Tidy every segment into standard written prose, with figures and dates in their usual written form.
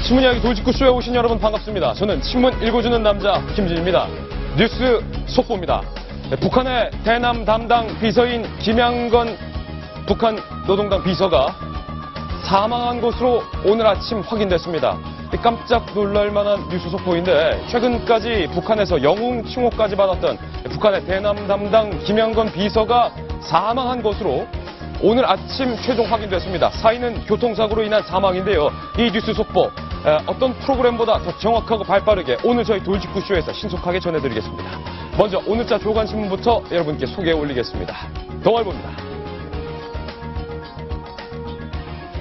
신문 이야기 돌직구쇼에 오신 여러분 반갑습니다. 저는 신문 읽어주는 남자 김진입니다. 뉴스 속보입니다. 북한의 대남 담당 비서인 김양건 북한 노동당 비서가 사망한 것으로 오늘 아침 확인됐습니다. 깜짝 놀랄만한 뉴스 속보인데 최근까지 북한에서 영웅 칭호까지 받았던 북한의 대남 담당 김양건 비서가 사망한 것으로 오늘 아침 최종 확인됐습니다. 사인은 교통사고로 인한 사망인데요. 이 뉴스 속보 어떤 프로그램보다 더 정확하고 발빠르게 오늘 저희 돌직구쇼에서 신속하게 전해드리겠습니다. 먼저 오늘자 조간신문부터 여러분께 소개해 올리겠습니다. 동아일보입니다.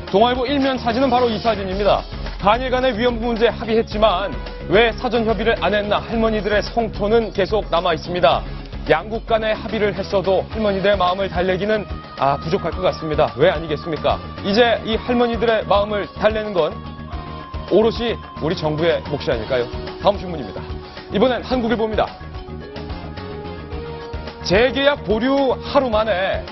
동아일보 일면 사진은 바로 이 사진입니다. 한일 간의 위안부 문제 합의했지만 왜 사전 협의를 안 했나 할머니들의 성토는 계속 남아 있습니다. 양국 간의 합의를 했어도 할머니들의 마음을 달래기는 부족할 것 같습니다. 왜 아니겠습니까? 이제 이 할머니들의 마음을 달래는 건 오롯이 우리 정부의 몫이 아닐까요? 다음 신문입니다. 이번엔 한국일보입니다. 재계약 보류 하루 만에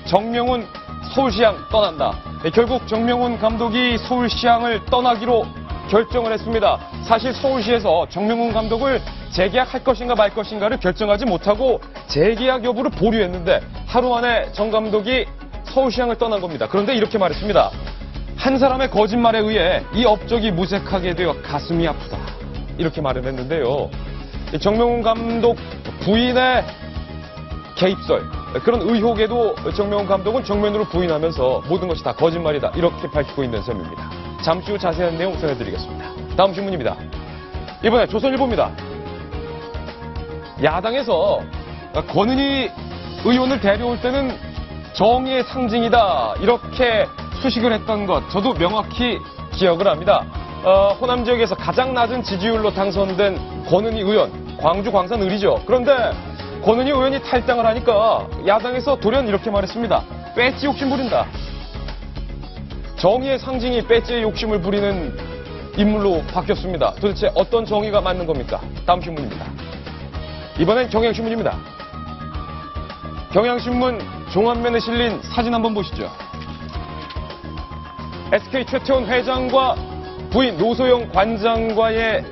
정명훈 서울시장 떠난다. 결국 정명훈 감독이 서울시장을 떠나기로 결정을 했습니다. 사실 서울시에서 정명훈 감독을 재계약할 것인가 말 것인가를 결정하지 못하고 재계약 여부를 보류했는데 하루 만에 정 감독이 서울시장을 떠난 겁니다. 그런데 이렇게 말했습니다. 한 사람의 거짓말에 의해 이 업적이 무색하게 되어 가슴이 아프다. 이렇게 말을 했는데요. 정명훈 감독 부인의 개입설, 그런 의혹에도 정명훈 감독은 정면으로 부인하면서 모든 것이 다 거짓말이다. 이렇게 밝히고 있는 셈입니다. 잠시 후 자세한 내용 전해드리겠습니다. 다음 신문입니다. 이번에 조선일보입니다. 야당에서 권은희 의원을 데려올 때는 정의의 상징이다. 이렇게 수식을 했던 것 저도 명확히 기억을 합니다. 호남 지역에서 가장 낮은 지지율로 당선된 권은희 의원, 광주 광산 을이죠. 그런데 권은희 의원이 탈당을 하니까 야당에서 돌연 이렇게 말했습니다. 배지 욕심 부린다. 정의의 상징이 배지의 욕심을 부리는 인물로 바뀌었습니다. 도대체 어떤 정의가 맞는 겁니까? 다음 신문입니다. 이번엔 경향신문입니다. 경향신문 종합면에 실린 사진 한번 보시죠. SK 최태원 회장과 부인 노소영 관장과의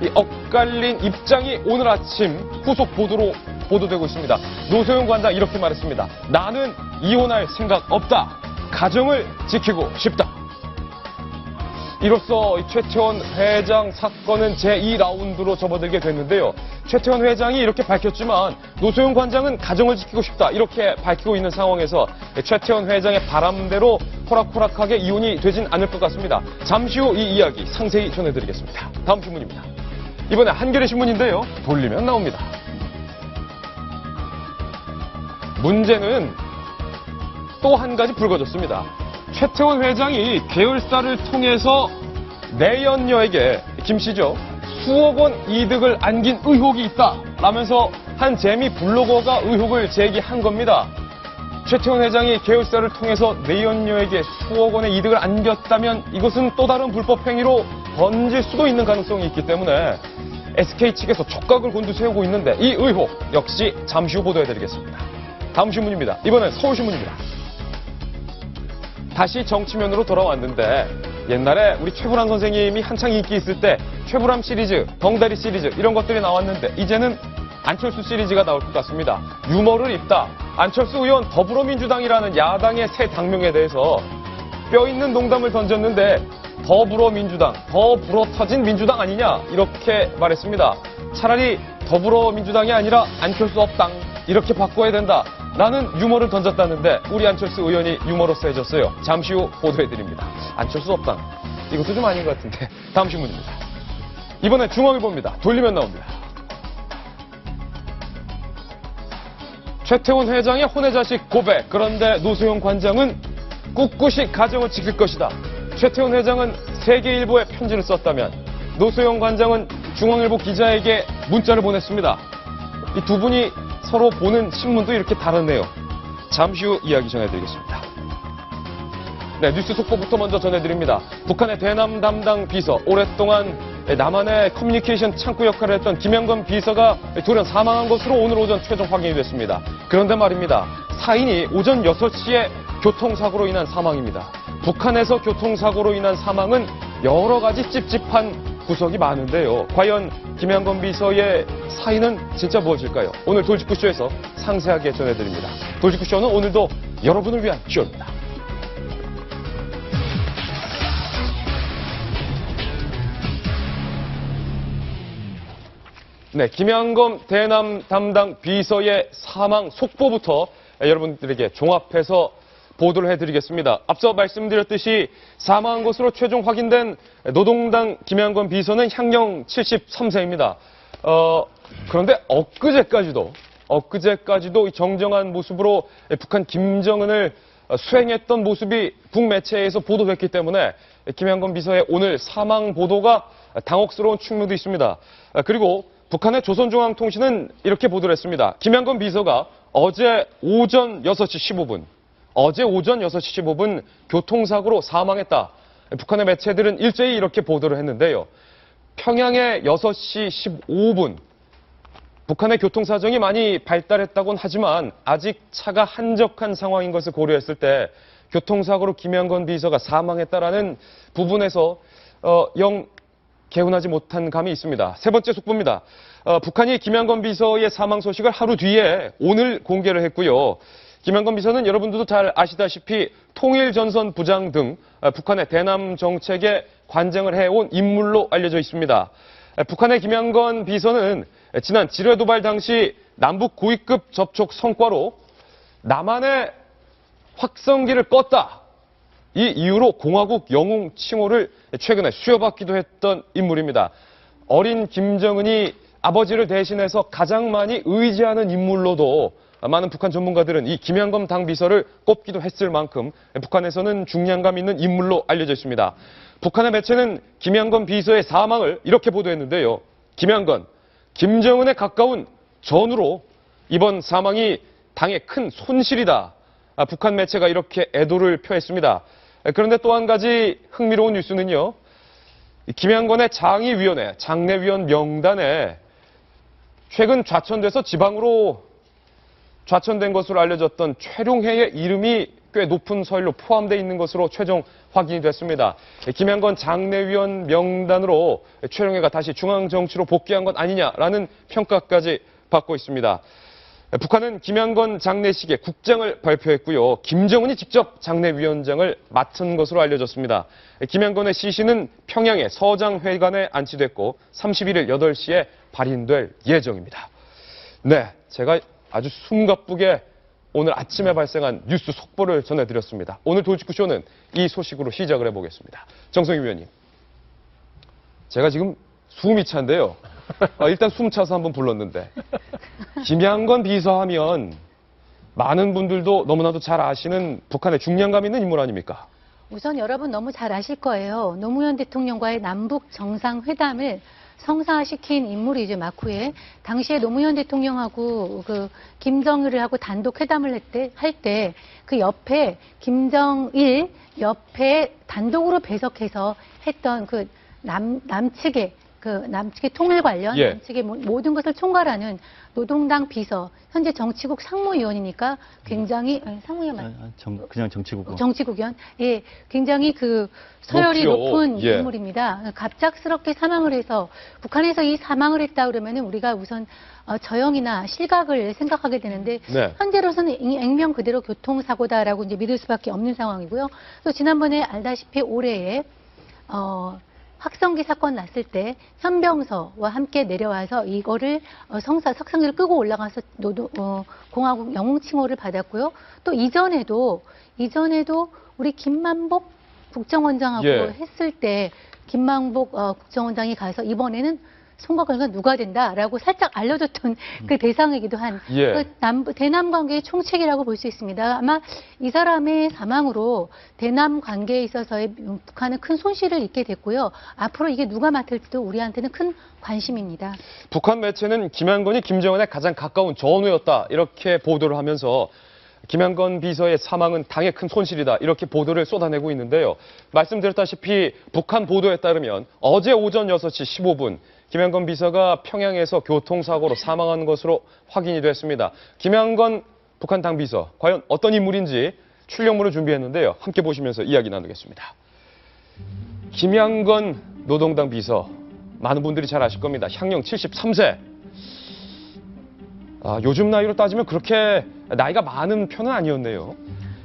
이 엇갈린 입장이 오늘 아침 후속 보도로 보도되고 있습니다. 노소영 관장 이렇게 말했습니다. 나는 이혼할 생각 없다. 가정을 지키고 싶다. 이로써 최태원 회장 사건은 제2라운드로 접어들게 됐는데요. 최태원 회장이 이렇게 밝혔지만 노소영 관장은 가정을 지키고 싶다. 이렇게 밝히고 있는 상황에서 최태원 회장의 바람대로 호락호락하게 이혼이 되진 않을 것 같습니다. 잠시 후 이 이야기 상세히 전해드리겠습니다. 다음 신문입니다. 이번에 한겨레 신문인데요. 돌리면 나옵니다. 문제는 또 한 가지 불거졌습니다. 최태원 회장이 계열사를 통해서 내연녀에게 김씨죠. 수억 원 이득을 안긴 의혹이 있다. 라면서 한 재미 블로거가 의혹을 제기한 겁니다. 최태원 회장이 계열사를 통해서 내연녀에게 수억 원의 이득을 안겼다면 이것은 또 다른 불법 행위로 번질 수도 있는 가능성이 있기 때문에 SK 측에서 촉각을 곤두세우고 있는데 이 의혹 역시 잠시 후 보도해드리겠습니다. 다음 신문입니다. 이번엔 서울신문입니다. 다시 정치면으로 돌아왔는데 옛날에 우리 최불암 선생님이 한창 인기 있을 때 최불암 시리즈, 덩다리 시리즈 이런 것들이 나왔는데 이제는 안철수 시리즈가 나올 것 같습니다. 유머를 입다. 안철수 의원 더불어민주당이라는 야당의 새 당명에 대해서 뼈 있는 농담을 던졌는데 더불어민주당, 더 불어터진 민주당 아니냐 이렇게 말했습니다. 차라리 더불어민주당이 아니라 안철수 업당 이렇게 바꿔야 된다. 라는 유머를 던졌다는데 우리 안철수 의원이 유머러스해졌어요. 잠시 후 보도해드립니다. 안철수 업당 이것도 좀 아닌 것 같은데 다음 신문입니다. 이번엔 중앙일보입니다. 돌리면 나옵니다. 최태원 회장의 혼외자식 고백. 그런데 노소영 관장은 꿋꿋이 가정을 지킬 것이다. 최태원 회장은 세계일보에 편지를 썼다면 노소영 관장은 중앙일보 기자에게 문자를 보냈습니다. 이 두 분이 서로 보는 신문도 이렇게 다르네요. 잠시 후 이야기 전해드리겠습니다. 네, 뉴스 속보부터 먼저 전해드립니다. 북한의 대남 담당 비서, 오랫동안 남한의 커뮤니케이션 창구 역할을 했던 김양건 비서가 돌연 사망한 것으로 오늘 오전 최종 확인이 됐습니다. 그런데 말입니다. 사인이 오전 6시에 교통사고로 인한 사망입니다. 북한에서 교통사고로 인한 사망은 여러 가지 찝찝한 구석이 많은데요. 과연 김양건 비서의 사인은 진짜 무엇일까요? 오늘 돌직구쇼에서 상세하게 전해드립니다. 돌직구쇼는 오늘도 여러분을 위한 쇼입니다. 네, 김양건 대남 담당 비서의 사망 속보부터 여러분들에게 종합해서 보도를 해드리겠습니다. 앞서 말씀드렸듯이 사망한 것으로 최종 확인된 노동당 김양건 비서는 향령 73세입니다. 그런데 엊그제까지도 이 정정한 모습으로 북한 김정은을 수행했던 모습이 북매체에서 보도됐기 때문에 김양건 비서의 오늘 사망 보도가 당혹스러운 측면도 있습니다. 그리고 북한의 조선중앙통신은 이렇게 보도를 했습니다. 김양건 비서가 어제 오전 6시 15분 교통사고로 사망했다. 북한의 매체들은 일제히 이렇게 보도를 했는데요. 평양의 6시 15분, 북한의 교통사정이 많이 발달했다곤 하지만 아직 차가 한적한 상황인 것을 고려했을 때 교통사고로 김양건 비서가 사망했다라는 부분에서 영 개운하지 못한 감이 있습니다. 세 번째 속보입니다. 북한이 김양건 비서의 사망 소식을 하루 뒤에 오늘 공개를 했고요. 김양건 비서는 여러분들도 잘 아시다시피 통일전선 부장 등 북한의 대남 정책에 관정을 해온 인물로 알려져 있습니다. 북한의 김양건 비서는 지난 지뢰 도발 당시 남북 고위급 접촉 성과로 남한의 확성기를 껐다. 이 이유로 공화국 영웅 칭호를 최근에 수여받기도 했던 인물입니다. 어린 김정은이 아버지를 대신해서 가장 많이 의지하는 인물로도 많은 북한 전문가들은 이 김양건 당 비서를 꼽기도 했을 만큼 북한에서는 중량감 있는 인물로 알려져 있습니다. 북한의 매체는 김양건 비서의 사망을 이렇게 보도했는데요. 김양건, 김정은에 가까운 전우로 이번 사망이 당의 큰 손실이다. 북한 매체가 이렇게 애도를 표했습니다. 그런데 또 한 가지 흥미로운 뉴스는요. 김양건의 장의위원회, 장례위원 명단에 최근 좌천돼서 지방으로 좌천된 것으로 알려졌던 최룡해의 이름이 꽤 높은 서열로 포함되어 있는 것으로 최종 확인이 됐습니다. 김양건 장례위원 명단으로 최룡해가 다시 중앙정치로 복귀한 것 아니냐라는 평가까지 받고 있습니다. 북한은 김양건 장례식에 국장을 발표했고요. 김정은이 직접 장례위원장을 맡은 것으로 알려졌습니다. 김양건의 시신은 평양의 서장회관에 안치됐고 31일 8시에 발인될 예정입니다. 네, 제가 아주 숨가쁘게 오늘 아침에 발생한 뉴스 속보를 전해드렸습니다. 오늘 돌직구쇼는 이 소식으로 시작을 해보겠습니다. 정성희 위원님, 제가 지금 숨이 찬데요. 일단 숨 차서 한번 불렀는데 김양건 비서하면 많은 분들도 너무나도 잘 아시는 북한의 중량감 있는 인물 아닙니까? 우선 여러분 너무 잘 아실 거예요. 노무현 대통령과의 남북 정상회담을 성사시킨 인물이죠, 마쿠에. 당시에 노무현 대통령하고 그 김정일을 하고 단독 회담을 할 때 그 옆에 김정일 옆에 단독으로 배석해서 했던 그 남측의 통일 관련, 남측의 모든 것을 총괄하는 노동당 비서, 현재 정치국 상무위원이니까 굉장히, 상무위원 그냥 정치국이요. 정치국위원. 예, 굉장히 그 서열이 높은 인물입니다. 갑작스럽게 사망을 해서, 북한에서 이 사망을 했다 그러면은 우리가 우선 저형이나 실각을 생각하게 되는데, 현재로서는 액면 그대로 교통사고다라고 이제 믿을 수밖에 없는 상황이고요. 또 지난번에 알다시피 올해에, 확성기 사건 났을 때 현병서와 함께 내려와서 이거를 석상기를 끄고 올라가서 공화국 영웅 칭호를 받았고요. 또 이전에도 우리 김만복 국정원장하고 했을 때 김만복 국정원장이 가서 이번에는 송과 결과 누가 된다라고 살짝 알려줬던 그 대상이기도 한 그 대남 관계의 총책이라고 볼 수 있습니다. 아마 이 사람의 사망으로 대남 관계에 있어서의 북한은 큰 손실을 입게 됐고요. 앞으로 이게 누가 맡을지도 우리한테는 큰 관심입니다. 북한 매체는 김양건이 김정은에 가장 가까운 전우였다 이렇게 보도를 하면서 김양건 비서의 사망은 당의 큰 손실이다 이렇게 보도를 쏟아내고 있는데요. 말씀드렸다시피 북한 보도에 따르면 어제 오전 6시 15분 김양건 비서가 평양에서 교통사고로 사망한 것으로 확인이 됐습니다. 김양건 북한 당 비서 과연 어떤 인물인지 출력물을 준비했는데요. 함께 보시면서 이야기 나누겠습니다. 김양건 노동당 비서, 많은 분들이 잘 아실 겁니다. 향령 73세. 요즘 나이로 따지면 그렇게 나이가 많은 편은 아니었네요.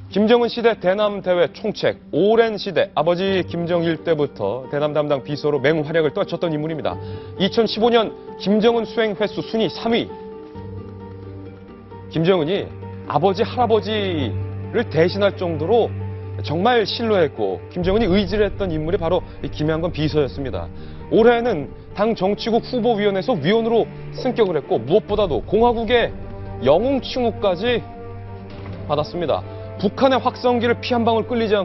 김정은 시대 대남 대회 총책, 오랜 시대 아버지 김정일 때부터 대남 담당 비서로 맹활약을 떨쳤던 인물입니다. 2015년 김정은 수행 횟수 순위 3위. 김정은이 아버지, 할아버지를 대신할 정도로 정말 신뢰했고 김정은이 의지를 했던 인물이 바로 이 김양건 비서였습니다. 올해는 당 정치국 후보위원회에서 위원으로 승격을 했고 무엇보다도 공화국의 영웅 칭호까지 받았습니다. 북한의 확성기를 피 한 방울 흘리지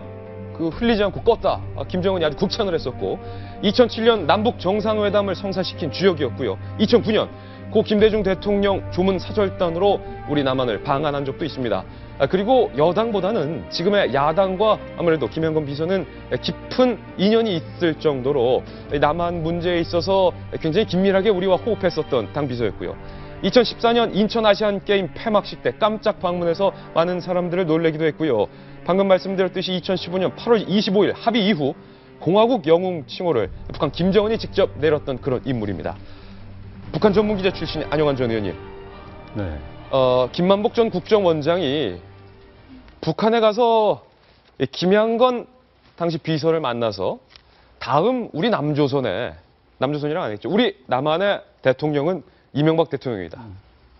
않고 껐다. 김정은이 아주 극찬을 했었고 2007년 남북 정상회담을 성사시킨 주역이었고요. 2009년 고 김대중 대통령 조문 사절단으로 우리 남한을 방한한 적도 있습니다. 그리고 여당보다는 지금의 야당과 아무래도 김양건 비서는 깊은 인연이 있을 정도로 남한 문제에 있어서 굉장히 긴밀하게 우리와 호흡했었던 당 비서였고요. 2014년 인천 아시안게임 폐막식 때 깜짝 방문해서 많은 사람들을 놀래기도 했고요. 방금 말씀드렸듯이 2015년 8월 25일 합의 이후 공화국 영웅 칭호를 북한 김정은이 직접 내렸던 그런 인물입니다. 북한 전문기자 출신의 안영환 전 의원님. 네. 김만복 전 국정원장이 북한에 가서 김양건 당시 비서를 만나서 다음 우리 남조선이랑 안 했죠. 우리 남한의 대통령은 이명박 대통령이다.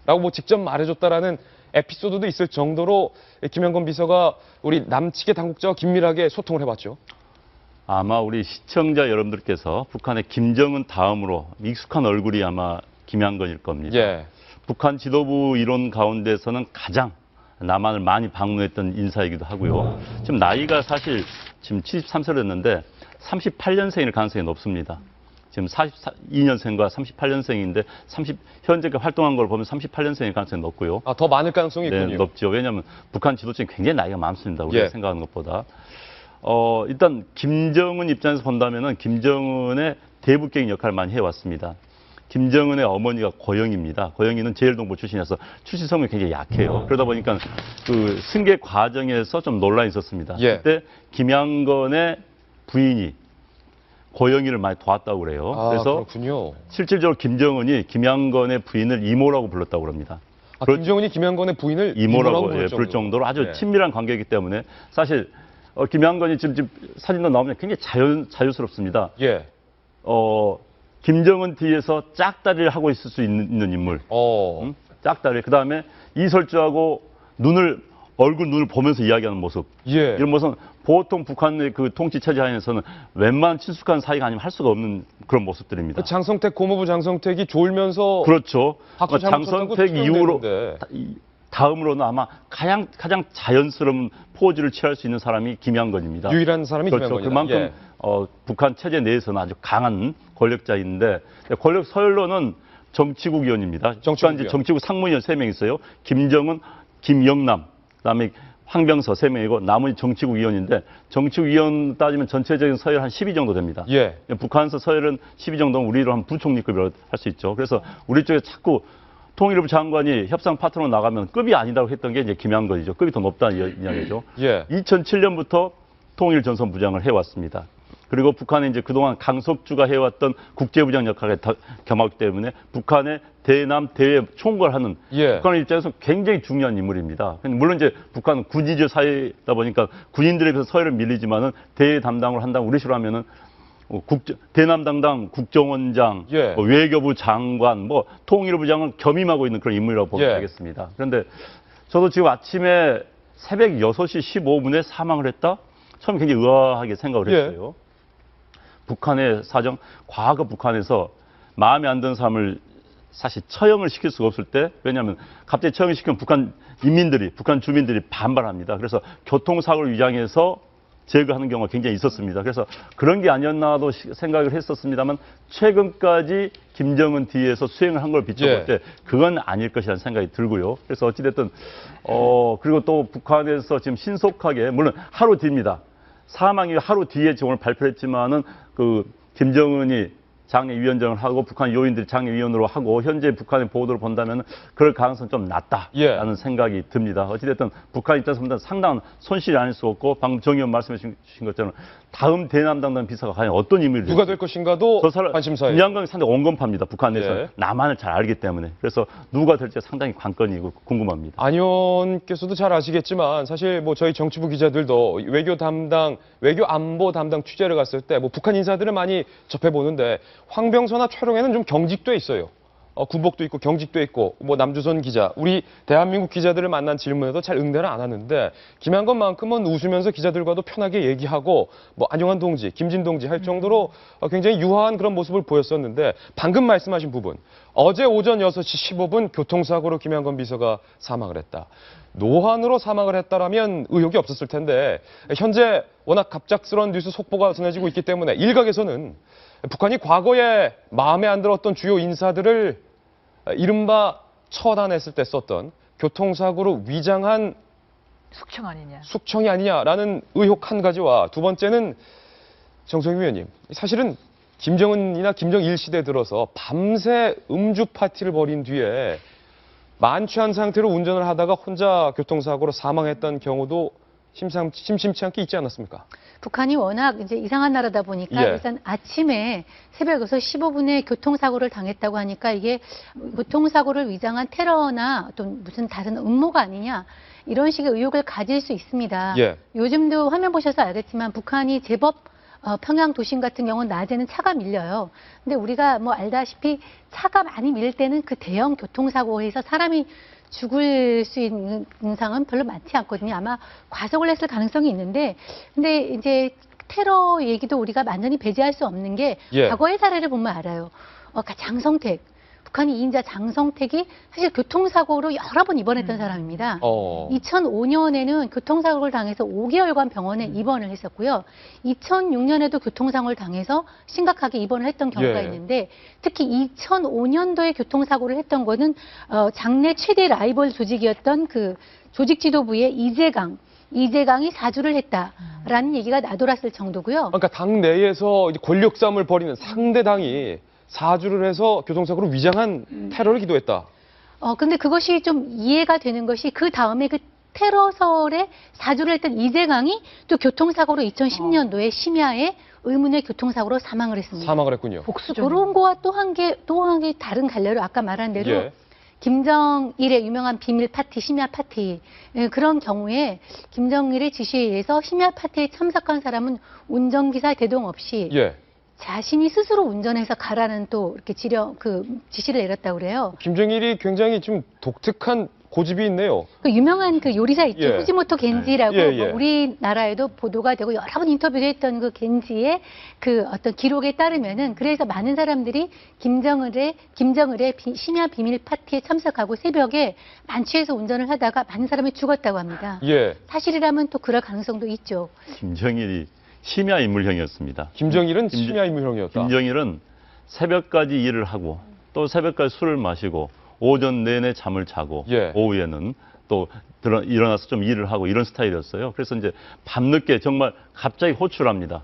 라고 뭐 직접 말해줬다라는 에피소드도 있을 정도로 김양건 비서가 우리 남측의 당국자와 긴밀하게 소통을 해봤죠. 아마 우리 시청자 여러분들께서 북한의 김정은 다음으로 익숙한 얼굴이 아마 김양건일 겁니다. 예. 북한 지도부 이론 가운데서는 가장 남한을 많이 방문했던 인사이기도 하고요. 지금 나이가 사실 지금 73세로 됐는데 38년생일 가능성이 높습니다. 지금 42년생과 38년생인데 현재 활동한 걸 보면 38년생일 가능성이 높고요. 더 많을 가능성이 있군요. 네, 높죠. 왜냐하면 북한 지도층이 굉장히 나이가 많습니다. 우리가 예. 생각하는 것보다. 일단 김정은 입장에서 본다면은 김정은의 대북적인 역할을 많이 해왔습니다. 김정은의 어머니가 고영입니다. 고영이는 제일동부 출신이라서 출신 성분이 굉장히 약해요. 그러다 보니까 그 승계 과정에서 좀 논란이 있었습니다. 예. 그때 김양건의 부인이 고영이를 많이 도왔다고 그래요. 그래서 그렇군요. 실질적으로 김정은이 김양건의 부인을 이모라고 불렀다고 그럽니다. 김정은이 김양건의 부인을 이모라고 부를 정도로 아주 예. 친밀한 관계이기 때문에 사실 김양건이 지금 사진도 나오면 굉장히 자유스럽습니다. 예. 김정은 뒤에서 짝다리를 하고 있을 수 있는 인물. 짝다리. 그 다음에 이설주하고 얼굴 눈을 보면서 이야기하는 모습. 예. 이런 모습은 보통 북한의 그 통치 체제 하에서는 웬만한 친숙한 사이가 아니면 할 수가 없는 그런 모습들입니다. 장성택 고모부 장성택이 졸면서 그렇죠. 박수 장성택 이후로 다음으로는 아마 가장 자연스러운 포즈를 취할 수 있는 사람이 김양건입니다. 유일한 사람이 그렇죠. 김양건이다. 그만큼 예. 북한 체제 내에서는 아주 강한 권력자인데 권력 서열로는 정치국 위원입니다. 정치국 상무위원 3명 있어요. 김정은, 김영남, 그다음에 황병서 3명이고 나머지 정치국 위원인데 정치국 위원 따지면 전체적인 서열 한 10위 정도 됩니다. 예. 북한에서 서열은 10위 정도면 우리로 한 부총리급이라고 할 수 있죠. 그래서 우리 쪽에 자꾸 통일부 장관이 협상 파트너 나가면 급이 아니라고 했던 게 이제 김양건이죠. 급이 더 높다는 이야기죠. 예. 2007년부터 통일전선부장을 해왔습니다. 그리고 북한에 이제 그동안 강석주가 해왔던 국제부장 역할에 겸하기 때문에 북한의 대남 대외 총괄하는 예. 북한 입장에서 굉장히 중요한 인물입니다. 물론 이제 북한은 군지주 사회다 보니까 군인들에 비해서 서열을 밀리지만은 대외 담당을 한다고 우리 식으로 하면은 대남 담당 국정원장, 예. 외교부 장관, 통일부장을 겸임하고 있는 그런 인물이라고 보면 예. 되겠습니다. 그런데 저도 지금 아침에 새벽 6시 15분에 사망을 했다? 처음에 굉장히 의아하게 생각을 했어요. 예. 북한의 사정, 과거 북한에서 마음에 안 드는 사람을 사실 처형을 시킬 수가 없을 때, 왜냐하면 갑자기 처형을 시키면 북한 주민들이 반발합니다. 그래서 교통사고를 위장해서 제거하는 경우가 굉장히 있었습니다. 그래서 그런 게 아니었나도 생각을 했었습니다만 최근까지 김정은 뒤에서 수행을 한 걸 비춰볼 때 그건 아닐 것이라는 생각이 들고요. 그래서 어찌됐든 그리고 또 북한에서 지금 신속하게 물론 하루 뒤입니다. 사망이 하루 뒤에 오늘 발표했지만은 그 김정은이 장례위원장을 하고 북한 요인들이 장례위원으로 하고 현재 북한의 보도를 본다면 그럴 가능성이 좀 낮다라는 생각이 듭니다. 어찌됐든 북한 입장에서 보면 상당한 손실이 아닐 수 없고 방금 정 의원 말씀해 주신 것처럼 다음 대남당당 비서가 과연 어떤 의미를 누가 될 것인가도 관심사예요. 김양광이 상당히 온건파입니다. 북한에서 예. 남한을 잘 알기 때문에. 그래서 누가 될지 상당히 관건이고 궁금합니다. 안 의원께서도 잘 아시겠지만 사실 뭐 저희 정치부 기자들도 외교 안보 담당 취재를 갔을 때 뭐 북한 인사들을 많이 접해보는데 황병서나 최룡해는 좀 경직돼 있어요. 군복도 있고 경직도 있고 뭐 남주선 기자, 우리 대한민국 기자들을 만난 질문에도 잘 응대를 안 하는데 김양건만큼은 웃으면서 기자들과도 편하게 얘기하고 뭐 안용환 동지, 김진 동지 할 정도로 굉장히 유화한 그런 모습을 보였었는데 방금 말씀하신 부분, 어제 오전 6시 15분 교통사고로 김양건 비서가 사망을 했다. 노환으로 사망을 했다라면 의혹이 없었을 텐데 현재 워낙 갑작스러운 뉴스 속보가 전해지고 있기 때문에 일각에서는 북한이 과거에 마음에 안 들었던 주요 인사들을 이른바 처단했을 때 썼던 교통사고로 위장한 숙청이 아니냐라는 의혹 한 가지와 두 번째는 정성희 위원님, 사실은 김정은이나 김정일 시대 들어서 밤새 음주 파티를 벌인 뒤에 만취한 상태로 운전을 하다가 혼자 교통사고로 사망했던 경우도 심심치 않게 있지 않았습니까? 북한이 워낙 이제 이상한 나라다 보니까 예. 일단 아침에 새벽 6시 15분에 교통사고를 당했다고 하니까 이게 교통사고를 위장한 테러나 또 무슨 다른 음모가 아니냐 이런 식의 의혹을 가질 수 있습니다. 예. 요즘도 화면 보셔서 알겠지만 북한이 제법 평양 도심 같은 경우는 낮에는 차가 밀려요. 근데 우리가 뭐 알다시피 차가 많이 밀릴 때는 그 대형 교통사고에서 사람이 죽을 수 있는 상황은 별로 많지 않거든요. 아마 과속을 했을 가능성이 있는데, 근데 이제 테러 얘기도 우리가 완전히 배제할 수 없는 게 예. 과거의 사례를 보면 알아요. 장성택. 북한이 2인자 장성택이 사실 교통사고로 여러 번 입원했던 사람입니다. 2005년에는 교통사고를 당해서 5개월간 병원에 입원을 했었고요. 2006년에도 교통사고를 당해서 심각하게 입원을 했던 경우가 예. 있는데 특히 2005년도에 교통사고를 했던 거는 장내 최대 라이벌 조직이었던 그 조직 지도부의 이재강이 사주를 했다라는 얘기가 나돌았을 정도고요. 그러니까 당 내에서 이제 권력 싸움을 벌이는 상대 당이 사주를 해서 교통사고로 위장한 테러를 기도했다. 근데 그것이 좀 이해가 되는 것이 그 다음에 그 테러설에 사주를 했던 이재강이 또 교통사고로 2010년도에 심야에 의문의 교통사고로 사망을 했습니다. 사망을 했군요. 그런 거와 또 한 개 다른 갈래로 아까 말한 대로 예. 김정일의 유명한 비밀 파티, 심야 파티 그런 경우에 김정일의 지시에 의해서 심야 파티에 참석한 사람은 운전기사 대동 없이 예. 자신이 스스로 운전해서 가라는 또 이렇게 지시를 내렸다고 그래요. 김정일이 굉장히 좀 독특한 고집이 있네요. 그 유명한 그 요리사 있죠. 예. 후지모토 겐지라고 예, 예. 뭐 우리나라에도 보도가 되고 여러 번 인터뷰를 했던 그 겐지의 그 어떤 기록에 따르면은 그래서 많은 사람들이 김정일의 심야 비밀 파티에 참석하고 새벽에 만취해서 운전을 하다가 많은 사람이 죽었다고 합니다. 예. 사실이라면 또 그럴 가능성도 있죠. 김정일이 심야 인물형이었습니다. 김정일은 심야 인물형이었다. 김정일은 새벽까지 일을 하고 또 새벽까지 술을 마시고 오전 내내 잠을 자고 예. 오후에는 또 일어나서 좀 일을 하고 이런 스타일이었어요. 그래서 이제 밤늦게 정말 갑자기 호출합니다.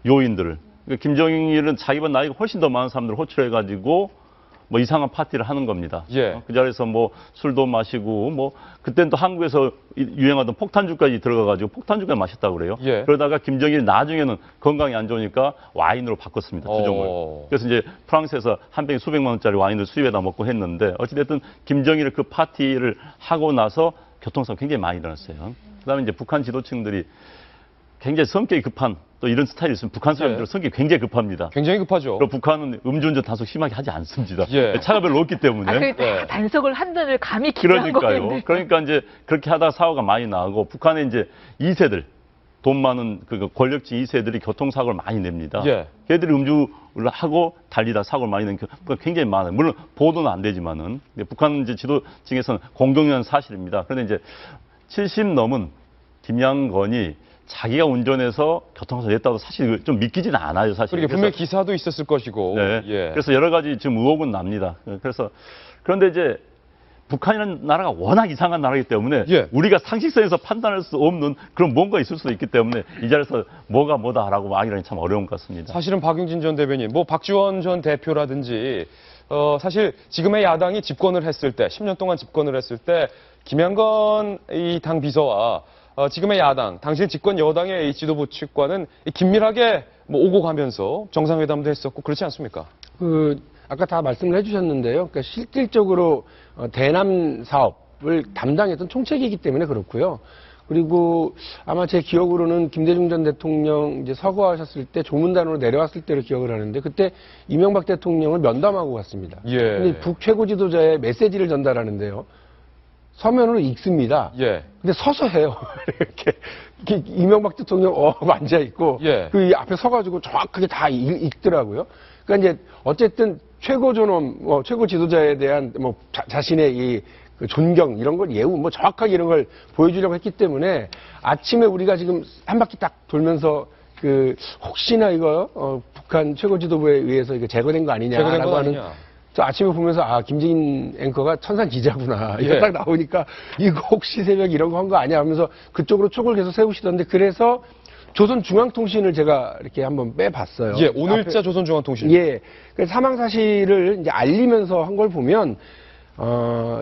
요인들을. 그러니까 김정일은 자기보다 나이가 훨씬 더 많은 사람들을 호출해가지고 뭐 이상한 파티를 하는 겁니다. 예. 그 자리에서 뭐 술도 마시고 뭐 그때는 또 한국에서 유행하던 폭탄주까지 들어가가지고 폭탄주까지 마셨다고 그래요. 예. 그러다가 김정일이 나중에는 건강이 안 좋으니까 와인으로 바꿨습니다. 두 종을. 그래서 이제 프랑스에서 한 병에 수백만 원짜리 와인을 수입해다 먹고 했는데 어찌됐든 김정일이 그 파티를 하고 나서 교통사고 굉장히 많이 일어났어요. 그다음에 이제 북한 지도층들이 굉장히 성격이 급한 또 이런 스타일이 있으면 북한 사람들은 예. 성격이 굉장히 급합니다. 굉장히 급하죠. 그리고 북한은 음주운전 단속 심하게 하지 않습니다. 예. 차가 별로 없기 때문에. 예. 단속을 한다를 감히 기대한 그러니까요. 거는데. 그러니까 이제 그렇게 하다가 사고가 많이 나고 북한의 이제 2세들 돈 많은 그 권력지 2세들이 교통사고를 많이 냅니다. 예. 걔들이 음주를 하고 달리다 사고를 많이 내는 경우가 굉장히 많아요. 물론 보도는 안 되지만은 근데 북한 이제 지도층에서는 공공연한 사실입니다. 그런데 이제 70 넘은 김양건이 자기가 운전해서 교통사고 냈다고 사실 좀 믿기지는 않아요, 사실. 그러니까 분명히 기사도 있었을 것이고. 네. 예. 그래서 여러 가지 지금 의혹은 납니다. 그래서 그런데 이제 북한이라는 나라가 워낙 이상한 나라이기 때문에 예. 우리가 상식선에서 판단할 수 없는 그런 뭔가 있을 수도 있기 때문에 이 자리에서 뭐가 뭐다라고 말하기는 참 어려운 것 같습니다. 사실은 박용진 전 대변인, 뭐 박지원 전 대표라든지 사실 지금의 야당이 집권을 했을 때, 10년 동안 집권을 했을 때 김양건 이 당 비서와 지금의 야당, 당시 집권 여당의 이 지도부 측과는 긴밀하게 뭐 오고 가면서 정상회담도 했었고 그렇지 않습니까? 아까 다 말씀을 해주셨는데요. 그러니까 실질적으로 대남 사업을 담당했던 총책이기 때문에 그렇고요. 그리고 아마 제 기억으로는 김대중 전 대통령 이제 서거하셨을 때 조문단으로 내려왔을 때로 기억을 하는데 그때 이명박 대통령을 면담하고 갔습니다. 예. 근데 북 최고 지도자의 메시지를 전달하는데요. 서면으로 읽습니다. 예. 근데 서서 해요. 이렇게 이명박 대통령 앉아 있고 예. 그 앞에 서가지고 정확하게 다 읽더라고요. 그러니까 이제 어쨌든 최고 존엄, 최고 지도자에 대한 자신의 이 그 존경 이런 걸 예우 정확하게 이런 걸 보여주려고 했기 때문에 아침에 우리가 지금 한 바퀴 딱 돌면서 혹시나 이거 북한 최고 지도부에 의해서 이거 제거된 거 아니냐라고 하는. 저 아침에 보면서 김진 앵커가 천상 기자구나. 이거 딱 나오니까 이거 혹시 새벽 이런 거 한 거 아니야 하면서 그쪽으로 촉을 계속 세우시던데 그래서 조선중앙통신을 제가 이렇게 한번 빼봤어요. 예, 오늘자 조선중앙통신. 예. 그 사망 사실을 이제 알리면서 한 걸 보면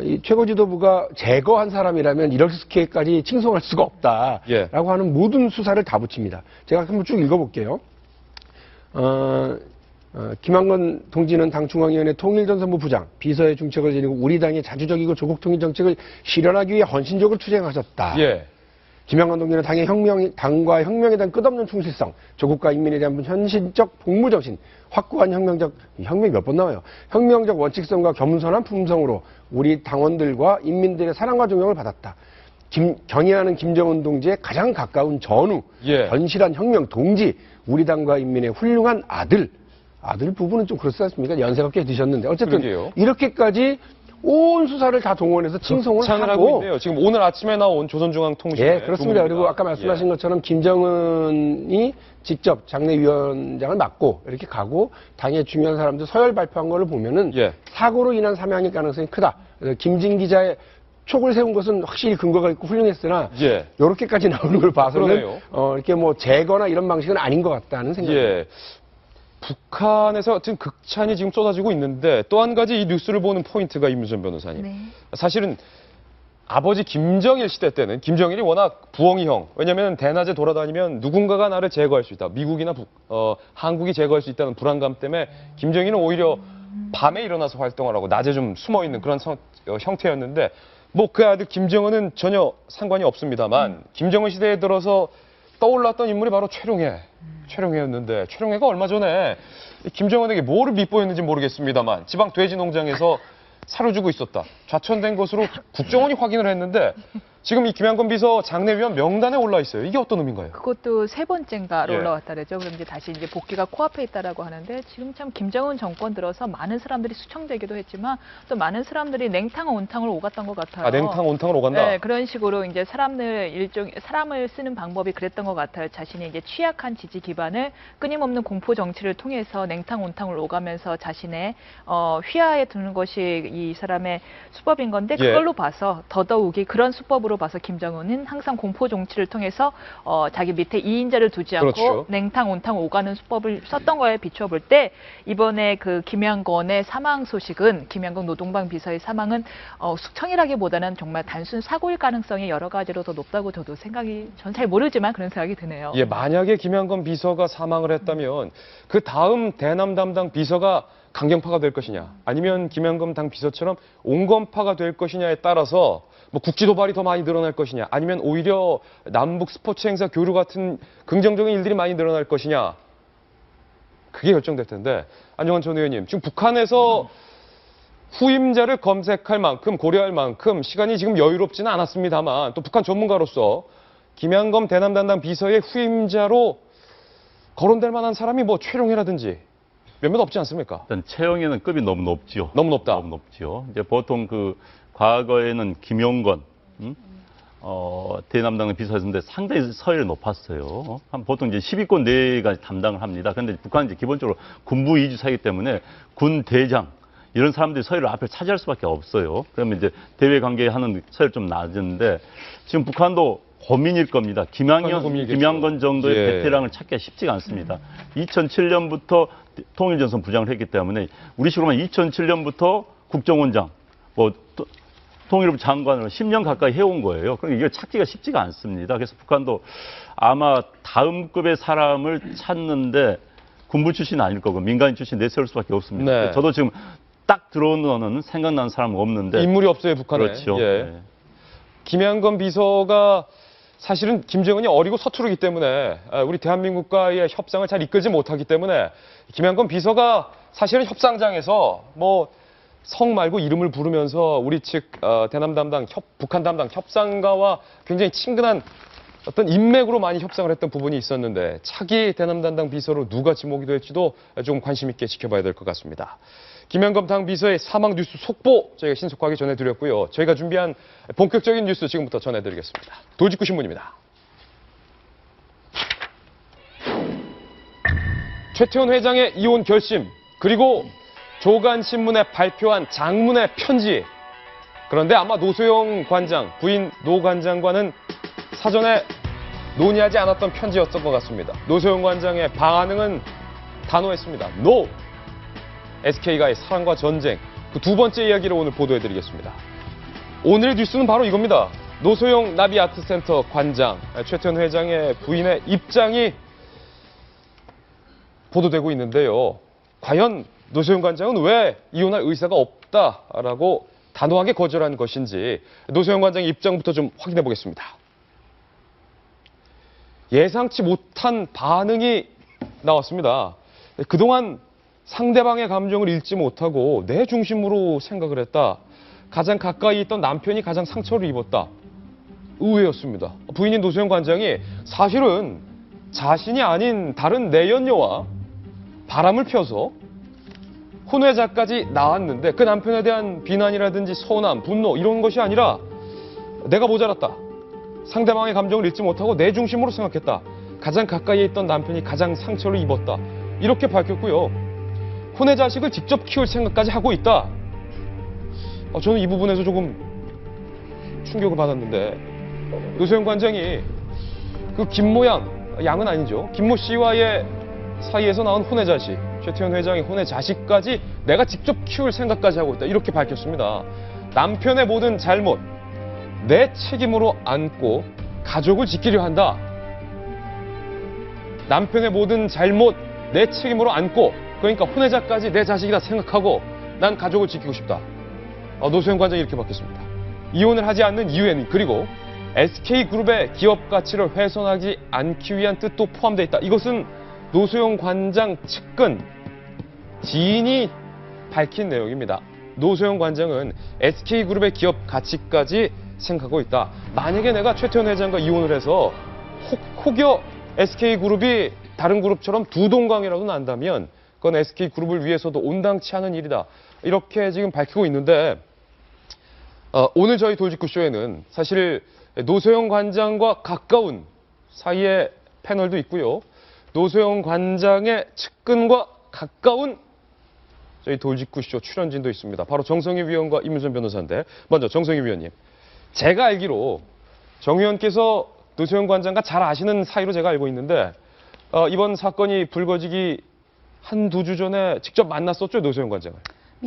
이 최고 지도부가 제거한 사람이라면 이렇게까지 칭송할 수가 없다라고 하는 모든 수사를 다 붙입니다. 제가 한번 쭉 읽어볼게요. 김한건 동지는 당 중앙위원회 통일전선부 부장, 비서의 중책을 지니고 우리 당의 자주적이고 조국 통일 정책을 실현하기 위해 헌신적으로 투쟁하셨다. 예. 김한건 동지는 당과 혁명에 대한 끝없는 충실성, 조국과 인민에 대한 현실적 복무정신, 확고한 혁명이 몇 번 나와요. 혁명적 원칙성과 겸손한 품성으로 우리 당원들과 인민들의 사랑과 존경을 받았다. 경애하는 김정은 동지의 가장 가까운 전우, 견실한 혁명 동지, 우리 당과 인민의 훌륭한 아들 부분은 좀 그렇지 않습니까? 연세가 꽤 드셨는데 어쨌든 그러게요. 이렇게까지 온 수사를 다 동원해서 칭송을 하고 있네요. 지금 오늘 아침에 나온 조선중앙통신. 예, 그렇습니다. 그리고 아까 말씀하신 것처럼 김정은이 직접 장례위원장을 맡고 이렇게 가고 당의 중요한 사람들 서열 발표한 거를 보면은 사고로 인한 사망일 가능성이 크다. 김진 기자의 촉을 세운 것은 확실히 근거가 있고 훌륭했으나 이렇게까지 나오는 걸 봐서는 이렇게 제거나 이런 방식은 아닌 것 같다는 생각입니다. 북한에서 지금 극찬이 지금 쏟아지고 있는데 또 한 가지 이 뉴스를 보는 포인트가 임유선 변호사님. 네. 사실은 아버지 김정일 시대 때는 김정일이 워낙 부엉이형. 왜냐하면 대낮에 돌아다니면 누군가가 나를 제거할 수 있다. 미국이나 한국이 제거할 수 있다는 불안감 때문에 김정일은 오히려 밤에 일어나서 활동을 하고 낮에 좀 숨어 있는 그런 형태였는데 그 아들 김정은은 전혀 상관이 없습니다만 김정은 시대에 들어서 떠올랐던 인물이 바로 최룡해였는데 최룡해가 얼마 전에 김정은에게 뭐를 밉보였는지 모르겠습니다만 지방 돼지 농장에서 살을 주고 있었다. 좌천된 것으로 국정원이 확인을 했는데 지금 이 김양건 비서 장례위원 명단에 올라 있어요. 이게 어떤 의미인가요? 그것도 세 번째인가로 올라왔다 그러죠. 그럼 이제 다시 복귀가 코앞에 있다라고 하는데 지금 참 김정은 정권 들어서 많은 사람들이 수청되기도 했지만 또 많은 사람들이 냉탕 온탕을 오갔던 것 같아요. 냉탕 온탕을 오간다. 네, 그런 식으로 이제 사람을 쓰는 방법이 그랬던 것 같아요. 자신이 이제 취약한 지지 기반을 끊임없는 공포 정치를 통해서 냉탕 온탕을 오가면서 자신의 휘하에 두는 것이 이 사람의 수법인 건데 그걸로 봐서 더더욱이 그런 수법으로 봐서 김정은은 항상 공포 정치를 통해서 자기 밑에 2인자를 두지 않고 냉탕 온탕 오가는 수법을 썼던 거에 비춰볼 때 이번에 그 김양건의 사망 소식은 김양건 노동당 비서의 사망은 숙청이라기보다는 정말 단순 사고일 가능성이 여러 가지로 더 높다고 저도 전 잘 모르지만 그런 생각이 드네요. 예, 만약에 김양건 비서가 사망을 했다면 그 다음 대남 담당 비서가 강경파가 될 것이냐 아니면 김양건 당 비서처럼 온건파가 될 것이냐에 따라서 국지 도발이 더 많이 늘어날 것이냐 아니면 오히려 남북 스포츠 행사 교류 같은 긍정적인 일들이 많이 늘어날 것이냐 그게 결정될 텐데 안정환 전 의원님 지금 북한에서 후임자를 검색할 만큼 고려할 만큼 시간이 지금 여유롭지는 않았습니다만 또 북한 전문가로서 김양건 대남 담당 비서의 후임자로 거론될 만한 사람이 최룡해라든지 몇몇 없지 않습니까? 일단 최영희는 급이 너무 높지요. 너무 높다. 너무 높지요. 이제 보통 과거에는 김용건, 대남당 비서였는데 상당히 서열이 높았어요. 보통 이제 10위권 내가 담당을 합니다. 그런데 북한은 이제 기본적으로 군부 이주 사이기 때문에 군 대장, 이런 사람들이 서해를 앞을 차지할 수밖에 없어요. 그러면 이제 대외 관계하는 서해를 좀 낮은데 지금 북한도 고민일 겁니다. 김양건 정도의 예. 베테랑을 찾기가 쉽지가 않습니다. 2007년부터 통일전선 부장을 했기 때문에 우리식으로 하면 2007년부터 국정원장, 통일부 장관을 10년 가까이 해온 거예요. 그러니까 이걸 찾기가 쉽지가 않습니다. 그래서 북한도 아마 다음급의 사람을 찾는데 군부 출신 아닐 거고 민간인 출신 내세울 수밖에 없습니다. 네. 저도 지금 딱 들어오는 생각나는 사람은 없는데 인물이 없어요, 북한에. 그렇죠. 예. 네. 김양건 비서가 사실은 김정은이 어리고 서투르기 때문에 우리 대한민국과의 협상을 잘 이끌지 못하기 때문에 김양건 비서가 사실은 협상장에서 성 말고 이름을 부르면서 우리 측 대남 담당, 북한 담당 협상가와 굉장히 친근한 어떤 인맥으로 많이 협상을 했던 부분이 있었는데 차기 대남 담당 비서로 누가 지목이 될지도 좀 관심 있게 지켜봐야 될 것 같습니다. 김양건 당 비서의 사망 뉴스 속보 저희가 신속하게 전해드렸고요. 저희가 준비한 본격적인 뉴스 지금부터 전해드리겠습니다. 돌직구 신문입니다. 최태원 회장의 이혼 결심 그리고 조간신문에 발표한 장문의 편지. 그런데 아마 노소영 관장, 부인 노 관장과는 사전에 논의하지 않았던 편지였던 것 같습니다. 노소영 관장의 반응은 단호했습니다. NO! SK가의 사랑과 전쟁. 그 두 번째 이야기를 오늘 보도해드리겠습니다. 오늘의 뉴스는 바로 이겁니다. 노소영 나비아트센터 관장, 최태원 회장의 부인의 입장이 보도되고 있는데요. 과연 노소영 관장은 왜 이혼할 의사가 없다라고 단호하게 거절한 것인지 노소영 관장의 입장부터 좀 확인해 보겠습니다. 예상치 못한 반응이 나왔습니다. 그동안 상대방의 감정을 읽지 못하고 내 중심으로 생각을 했다. 가장 가까이 있던 남편이 가장 상처를 입었다. 의외였습니다. 부인인 노소영 관장이 사실은 자신이 아닌 다른 내연녀와 바람을 펴서 혼외자까지 나왔는데 그 남편에 대한 비난이라든지 서운함, 분노 이런 것이 아니라 내가 모자랐다. 상대방의 감정을 읽지 못하고 내 중심으로 생각했다. 가장 가까이 있던 남편이 가장 상처를 입었다. 이렇게 밝혔고요. 혼외 자식을 직접 키울 생각까지 하고 있다. 저는 이 부분에서 조금 충격을 받았는데 노소영 관장이 그 김모 양은 아니죠. 김모 씨와의 사이에서 나온 혼외 자식, 최태원 회장의 혼외 자식까지 내가 직접 키울 생각까지 하고 있다. 이렇게 밝혔습니다. 남편의 모든 잘못 내 책임으로 안고 가족을 지키려 한다. 남편의 모든 잘못 내 책임으로 안고 그러니까 혼외자까지 내 자식이다 생각하고 난 가족을 지키고 싶다. 노소영 관장이 이렇게 밝혔습니다. 이혼을 하지 않는 이유에는 그리고 SK그룹의 기업 가치를 훼손하지 않기 위한 뜻도 포함되어 있다. 이것은 노소영 관장 측근 지인이 밝힌 내용입니다. 노소영 관장은 SK그룹의 기업 가치까지 생각하고 있다. 만약에 내가 최태원 회장과 이혼을 해서 혹여 SK그룹이 다른 그룹처럼 두 동강이라도 난다면 그건 SK그룹을 위해서도 온당치 않은 일이다. 이렇게 지금 밝히고 있는데 오늘 저희 돌직구쇼에는 사실 노소영 관장과 가까운 사이의 패널도 있고요. 노소영 관장의 측근과 가까운 저희 돌직구쇼 출연진도 있습니다. 바로 정성희 위원과 임윤선 변호사인데 먼저 정성희 위원님. 제가 알기로 정 의원께서 노소영 관장과 잘 아시는 사이로 제가 알고 있는데 이번 사건이 불거지기 한두 주 전에 직접 만났었죠, 노소영 관장을.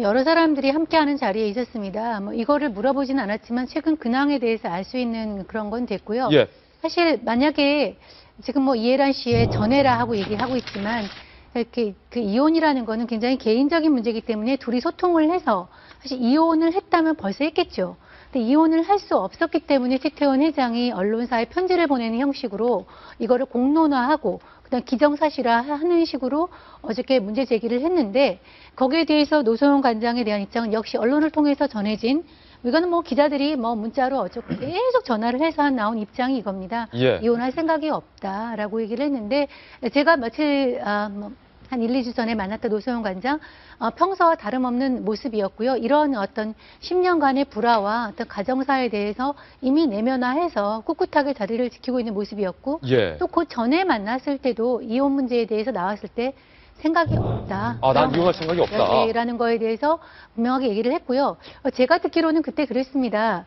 여러 사람들이 함께하는 자리에 있었습니다. 이거를 물어보진 않았지만 최근 근황에 대해서 알 수 있는 그런 건 됐고요. 예. 사실 만약에 지금 이해란 씨의 전해라 하고 얘기하고 있지만 이렇게 그 이혼이라는 거는 굉장히 개인적인 문제이기 때문에 둘이 소통을 해서 사실 이혼을 했다면 벌써 했겠죠. 근데 이혼을 할 수 없었기 때문에 최태원 회장이 언론사에 편지를 보내는 형식으로 이거를 공론화하고 그다음 기정사실화하는 식으로 어저께 문제 제기를 했는데 거기에 대해서 노소영 관장에 대한 입장은 역시 언론을 통해서 전해진 이거는 기자들이 문자로 어쩌고 계속 전화를 해서 나온 입장이 이겁니다. 예. 이혼할 생각이 없다라고 얘기를 했는데 제가 며칠 한 1, 2주 전에 만났던 노소영 관장 평소와 다름없는 모습이었고요. 이런 어떤 10년간의 불화와 어떤 가정사에 대해서 이미 내면화해서 꿋꿋하게 자리를 지키고 있는 모습이었고 예. 또 그 전에 만났을 때도 이혼 문제에 대해서 나왔을 때 생각이 없다. 아, 난 이혼할 생각이 없다. 네, 라는 거에 대해서 분명하게 얘기를 했고요. 제가 듣기로는 그때 그랬습니다.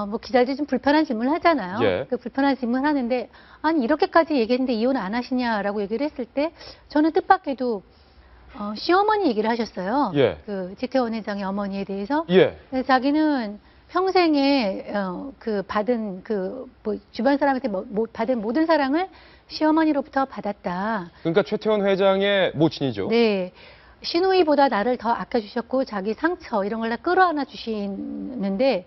뭐 기자들이 좀 불편한 질문을 하잖아요. 예. 그 불편한 질문을 하는데 아니 이렇게까지 얘기했는데 이혼 안 하시냐라고 얘기를 했을 때 저는 뜻밖에도 시어머니 얘기를 하셨어요. 예. 그 최태원 회장의 어머니에 대해서. 예. 그래서 자기는 평생에 그 받은 뭐 주변 사람한테 받은 모든 사랑을 시어머니로부터 받았다. 그러니까 최태원 회장의 모친이죠. 네. 시누이보다 나를 더 아껴주셨고 자기 상처 이런 걸 다 끌어안아 주시는데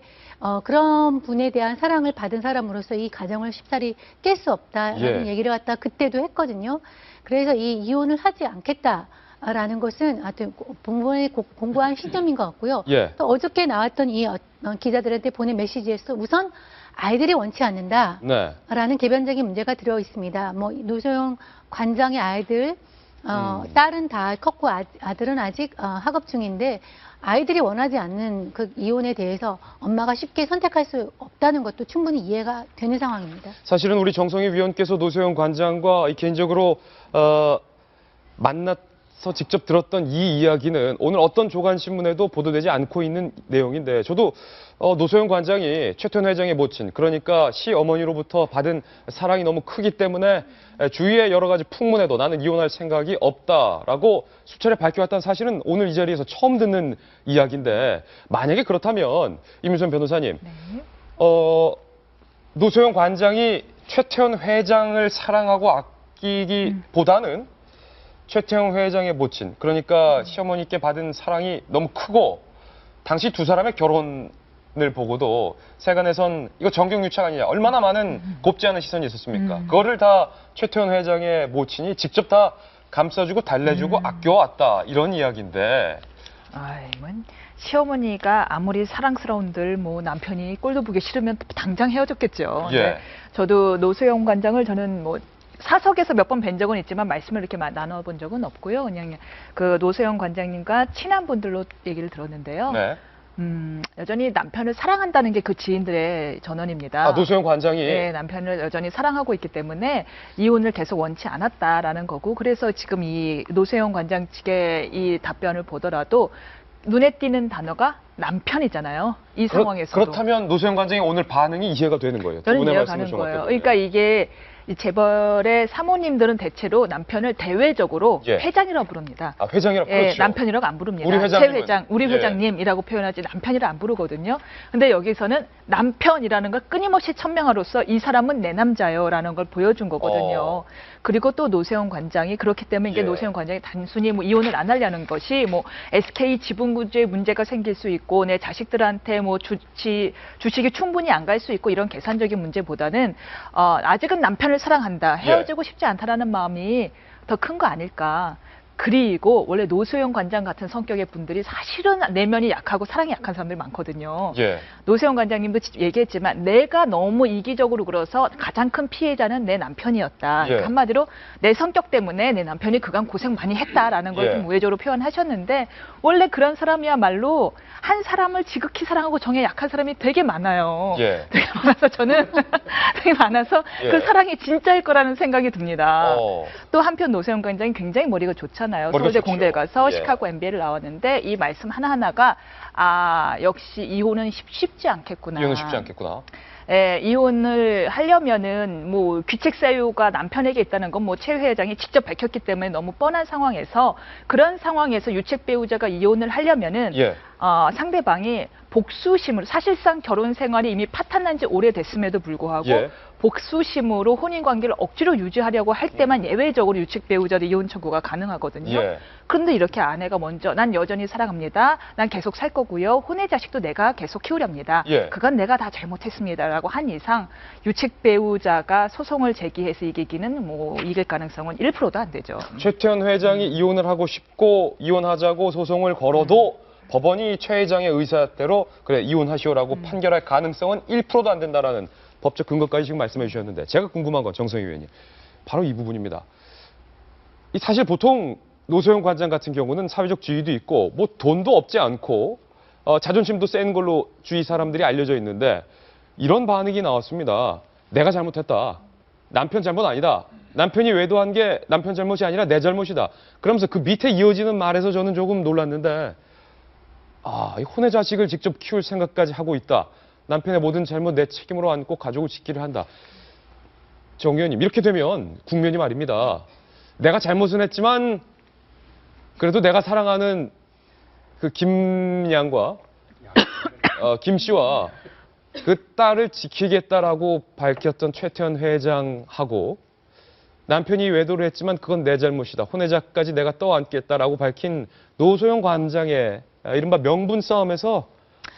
그런 분에 대한 사랑을 받은 사람으로서 이 가정을 쉽사리 깰 수 없다라는 예. 얘기를 갖다 그때도 했거든요. 그래서 이 이혼을 하지 않겠다라는 것은 하여튼 본문에 공고한 시점인 것 같고요. 예. 또 어저께 나왔던 이 기자들한테 보낸 메시지에서 우선 아이들이 원치 않는다. 네. 라는 개변적인 문제가 들어 있습니다. 뭐 노소영 관장의 아이들, 딸은 다 컸고 아들은 아직 학업 중인데 아이들이 원하지 않는 그 이혼에 대해서 엄마가 쉽게 선택할 수 없다는 것도 충분히 이해가 되는 상황입니다. 사실은 우리 정성희 위원께서 노소영 관장과 개인적으로 만나서 직접 들었던 이 이야기는 오늘 어떤 조간신문에도 보도되지 않고 있는 내용인데 저도 노소영 관장이 최태원 회장의 모친 그러니까 시어머니로부터 받은 사랑이 너무 크기 때문에 주위의 여러 가지 풍문에도 나는 이혼할 생각이 없다라고 수차례 밝혀왔다는 사실은 오늘 이 자리에서 처음 듣는 이야기인데 만약에 그렇다면 이민선 변호사님 네. 노소영 관장이 최태원 회장을 사랑하고 아끼기보다는 최태원 회장의 모친 그러니까 시어머니께 받은 사랑이 너무 크고 당시 두 사람의 결혼을 보고도 세간에선 이거 정경유착 아니냐 얼마나 많은 곱지 않은 시선이 있었습니까? 그거를 다 최태원 회장의 모친이 직접 다 감싸주고 달래주고 아껴왔다 이런 이야기인데 뭐 시어머니가 아무리 사랑스러운들 뭐 남편이 꼴도 보기 싫으면 당장 헤어졌겠죠. 예. 네. 저도 노소영 관장을 저는 뭐 사석에서 몇 번 뵌 적은 있지만 말씀을 이렇게 나눠본 적은 없고요. 그냥 그 노소영 관장님과 친한 분들로 얘기를 들었는데요. 네. 여전히 남편을 사랑한다는 게 그 지인들의 전언입니다. 아, 노소영 관장이 네, 남편을 여전히 사랑하고 있기 때문에 이혼을 계속 원치 않았다라는 거고 그래서 지금 이 노소영 관장 측의 이 답변을 보더라도 눈에 띄는 단어가 남편이잖아요. 이 상황에서도. 그렇다면 노소영 관장의 오늘 반응이 이해가 되는 거예요. 두 저는 분의 이해가 말씀을 가는 거예요. 종합해 보면. 그러니까 이게 이 재벌의 사모님들은 대체로 남편을 대외적으로 예. 회장이라고 부릅니다. 아, 회장이라고 예, 그렇죠. 남편이라고 안 부릅니다. 우리 회장님은, 최 회장, 우리 예. 회장님이라고 표현하지 남편이라 안 부르거든요. 근데 여기서는 남편이라는 걸 끊임없이 천명함으로써 이 사람은 내 남자요라는 걸 보여준 거거든요. 그리고 또 노세훈 관장이 그렇기 때문에 이게 예. 노세훈 관장이 단순히 뭐 이혼을 안 하려는 것이 뭐 SK 지분구조에 문제가 생길 수 있고 내 자식들한테 뭐 주식이 충분히 안 갈 수 있고 이런 계산적인 문제보다는 아직은 남편을 사랑한다. 헤어지고 싶지 않다라는 마음이 더 큰 거 아닐까. 그리고 원래 노소영 관장 같은 성격의 분들이 사실은 내면이 약하고 사랑이 약한 사람들이 많거든요. 예. 노소영 관장님도 얘기했지만 내가 너무 이기적으로 굴어서 가장 큰 피해자는 내 남편이었다. 예. 한마디로 내 성격 때문에 내 남편이 그간 고생 많이 했다라는 걸 좀 예. 우회적으로 표현하셨는데 원래 그런 사람이야말로 한 사람을 지극히 사랑하고 정에 약한 사람이 되게 많아요. 예. 되게 많아서 저는 되게 많아서 예. 그 사랑이 진짜일 거라는 생각이 듭니다. 어. 또 한편 노세훈 관장이 굉장히 머리가 좋잖아요. 머리가 서울대 좋죠. 공대에 가서 예. 시카고 MBA를 나왔는데 이 말씀 하나하나가 역시 이혼은 쉽지 않겠구나. 이혼은 쉽지 않겠구나. 예, 이혼을 하려면은 뭐 귀책 사유가 남편에게 있다는 건 뭐 최 회장이 직접 밝혔기 때문에 너무 뻔한 상황에서 그런 상황에서 유책 배우자가 이혼을 하려면은 예. 상대방이 복수심으로 사실상 결혼 생활이 이미 파탄난 지 오래됐음에도 불구하고 예. 복수심으로 혼인 관계를 억지로 유지하려고 할 때만 예외적으로 유책 배우자의 이혼 청구가 가능하거든요. 예. 그런데 이렇게 아내가 먼저 난 여전히 사랑합니다. 난 계속 살 거고요. 혼의 자식도 내가 계속 키우렵니다. 예. 그건 내가 다 잘못했습니다라고 한 이상 유책 배우자가 소송을 제기해서 이기기는 뭐 이길 가능성은 1%도 안 되죠. 최태원 회장이 이혼을 하고 싶고 이혼하자고 소송을 걸어도 법원이 최 회장의 의사대로 그래 이혼하시오라고 판결할 가능성은 1%도 안 된다라는 법적 근거까지 지금 말씀해 주셨는데 제가 궁금한 건 정성희 의원님 바로 이 부분입니다. 이 사실 보통 노소영 관장 같은 경우는 사회적 지위도 있고 뭐 돈도 없지 않고 자존심도 센 걸로 주위 사람들이 알려져 있는데 이런 반응이 나왔습니다. 내가 잘못했다. 남편 잘못 아니다. 남편이 외도한 게 남편 잘못이 아니라 내 잘못이다. 그러면서 그 밑에 이어지는 말에서 저는 조금 놀랐는데 이 혼의 자식을 직접 키울 생각까지 하고 있다. 남편의 모든 잘못 내 책임으로 안고 가족을 지키려 한다. 정 의원님, 이렇게 되면 국면이 말입니다. 내가 잘못은 했지만 그래도 내가 사랑하는 그 김양과 김 씨와 그 딸을 지키겠다라고 밝혔던 최태원 회장하고 남편이 외도를 했지만 그건 내 잘못이다. 혼외자까지 내가 떠안겠다라고 밝힌 노소영 관장의 이른바 명분 싸움에서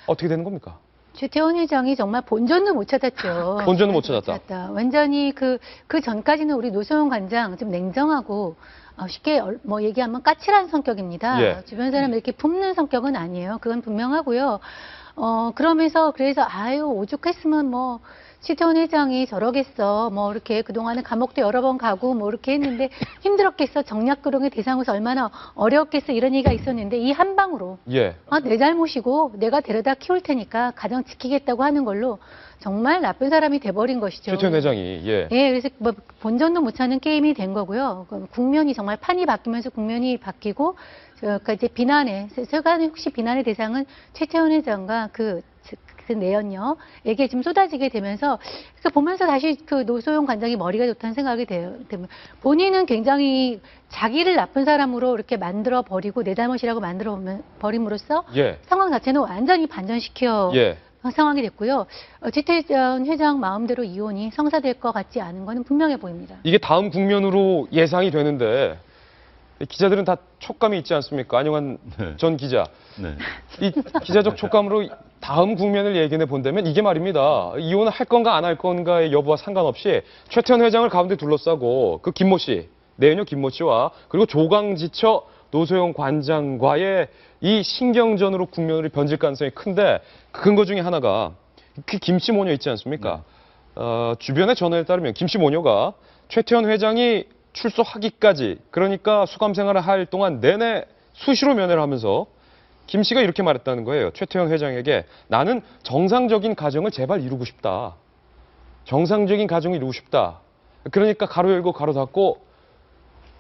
어떻게 되는 겁니까? 최태원 회장이 정말 본전도 못 찾았죠. 본전도 못 찾았다. 완전히 그 전까지는 우리 노소영 관장 좀 냉정하고 쉽게 뭐 얘기하면 까칠한 성격입니다. 예. 주변 사람을 이렇게 품는 성격은 아니에요. 그건 분명하고요. 그러면서 그래서 오죽했으면 뭐 최태원 회장이 저러겠어. 뭐 이렇게 그동안은 감옥도 여러 번 가고 뭐 이렇게 했는데 힘들었겠어. 정략구령의 대상으로서 얼마나 어려웠겠어. 이런 얘기가 있었는데 이 한 방으로 예. 내 잘못이고 내가 데려다 키울 테니까 가정 지키겠다고 하는 걸로 정말 나쁜 사람이 돼버린 것이죠. 최태원 회장이 예. 그래서 뭐 본전도 못 찾는 게임이 된 거고요. 국면이 정말 판이 바뀌면서 국면이 바뀌고 그러니까 이제 세간의 혹시 비난의 대상은 최태원 회장과 그 내연녀에게 지금 쏟아지게 되면서 보면서 다시 그 노소영 관장이 머리가 좋다는 생각이 돼요. 본인은 굉장히 자기를 나쁜 사람으로 이렇게 만들어 버리고 내 잘못이라고 만들어 버림으로써 예. 상황 자체는 완전히 반전시켜 예. 상황이 됐고요. 최태원 회장 마음대로 이혼이 성사될 것 같지 않은 것은 분명해 보입니다. 이게 다음 국면으로 예상이 되는데 기자들은 다 촉감이 있지 않습니까? 안영환 네. 전 기자. 네. 이 기자적 촉감으로 다음 국면을 예견해 본다면 이게 말입니다. 이혼을 할 건가 안 할 건가의 여부와 상관없이 최태원 회장을 가운데 둘러싸고 그 김모 씨, 내연녀 김모 씨와 그리고 조강지처 노소영 관장과의 이 신경전으로 국면을 변질 가능성이 큰데 그 근거 중에 하나가 그 김씨 모녀 있지 않습니까? 주변의 전언에 따르면 김씨 모녀가 최태원 회장이 출소하기까지 그러니까 수감 생활을 할 동안 내내 수시로 면회를 하면서 김 씨가 이렇게 말했다는 거예요. 최태원 회장에게 나는 정상적인 가정을 제발 이루고 싶다. 정상적인 가정을 이루고 싶다. 그러니까 가로 열고 가로 닫고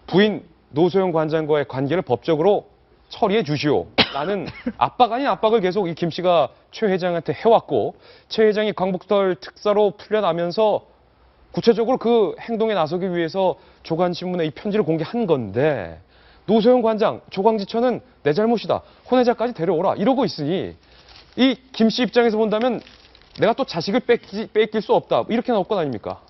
부인 노소영 관장과의 관계를 법적으로 처리해 주시오. 나는 압박 아닌 압박을 계속 이 김 씨가 최 회장한테 해왔고 최 회장이 광복절 특사로 풀려나면서 구체적으로 그 행동에 나서기 위해서 조간신문에 이 편지를 공개한 건데 노소영 관장, 조광지처는 내 잘못이다. 혼외자까지 데려오라. 이러고 있으니 이 김 씨 입장에서 본다면 내가 또 자식을 뺏길 수 없다. 이렇게 나올 건 아닙니까?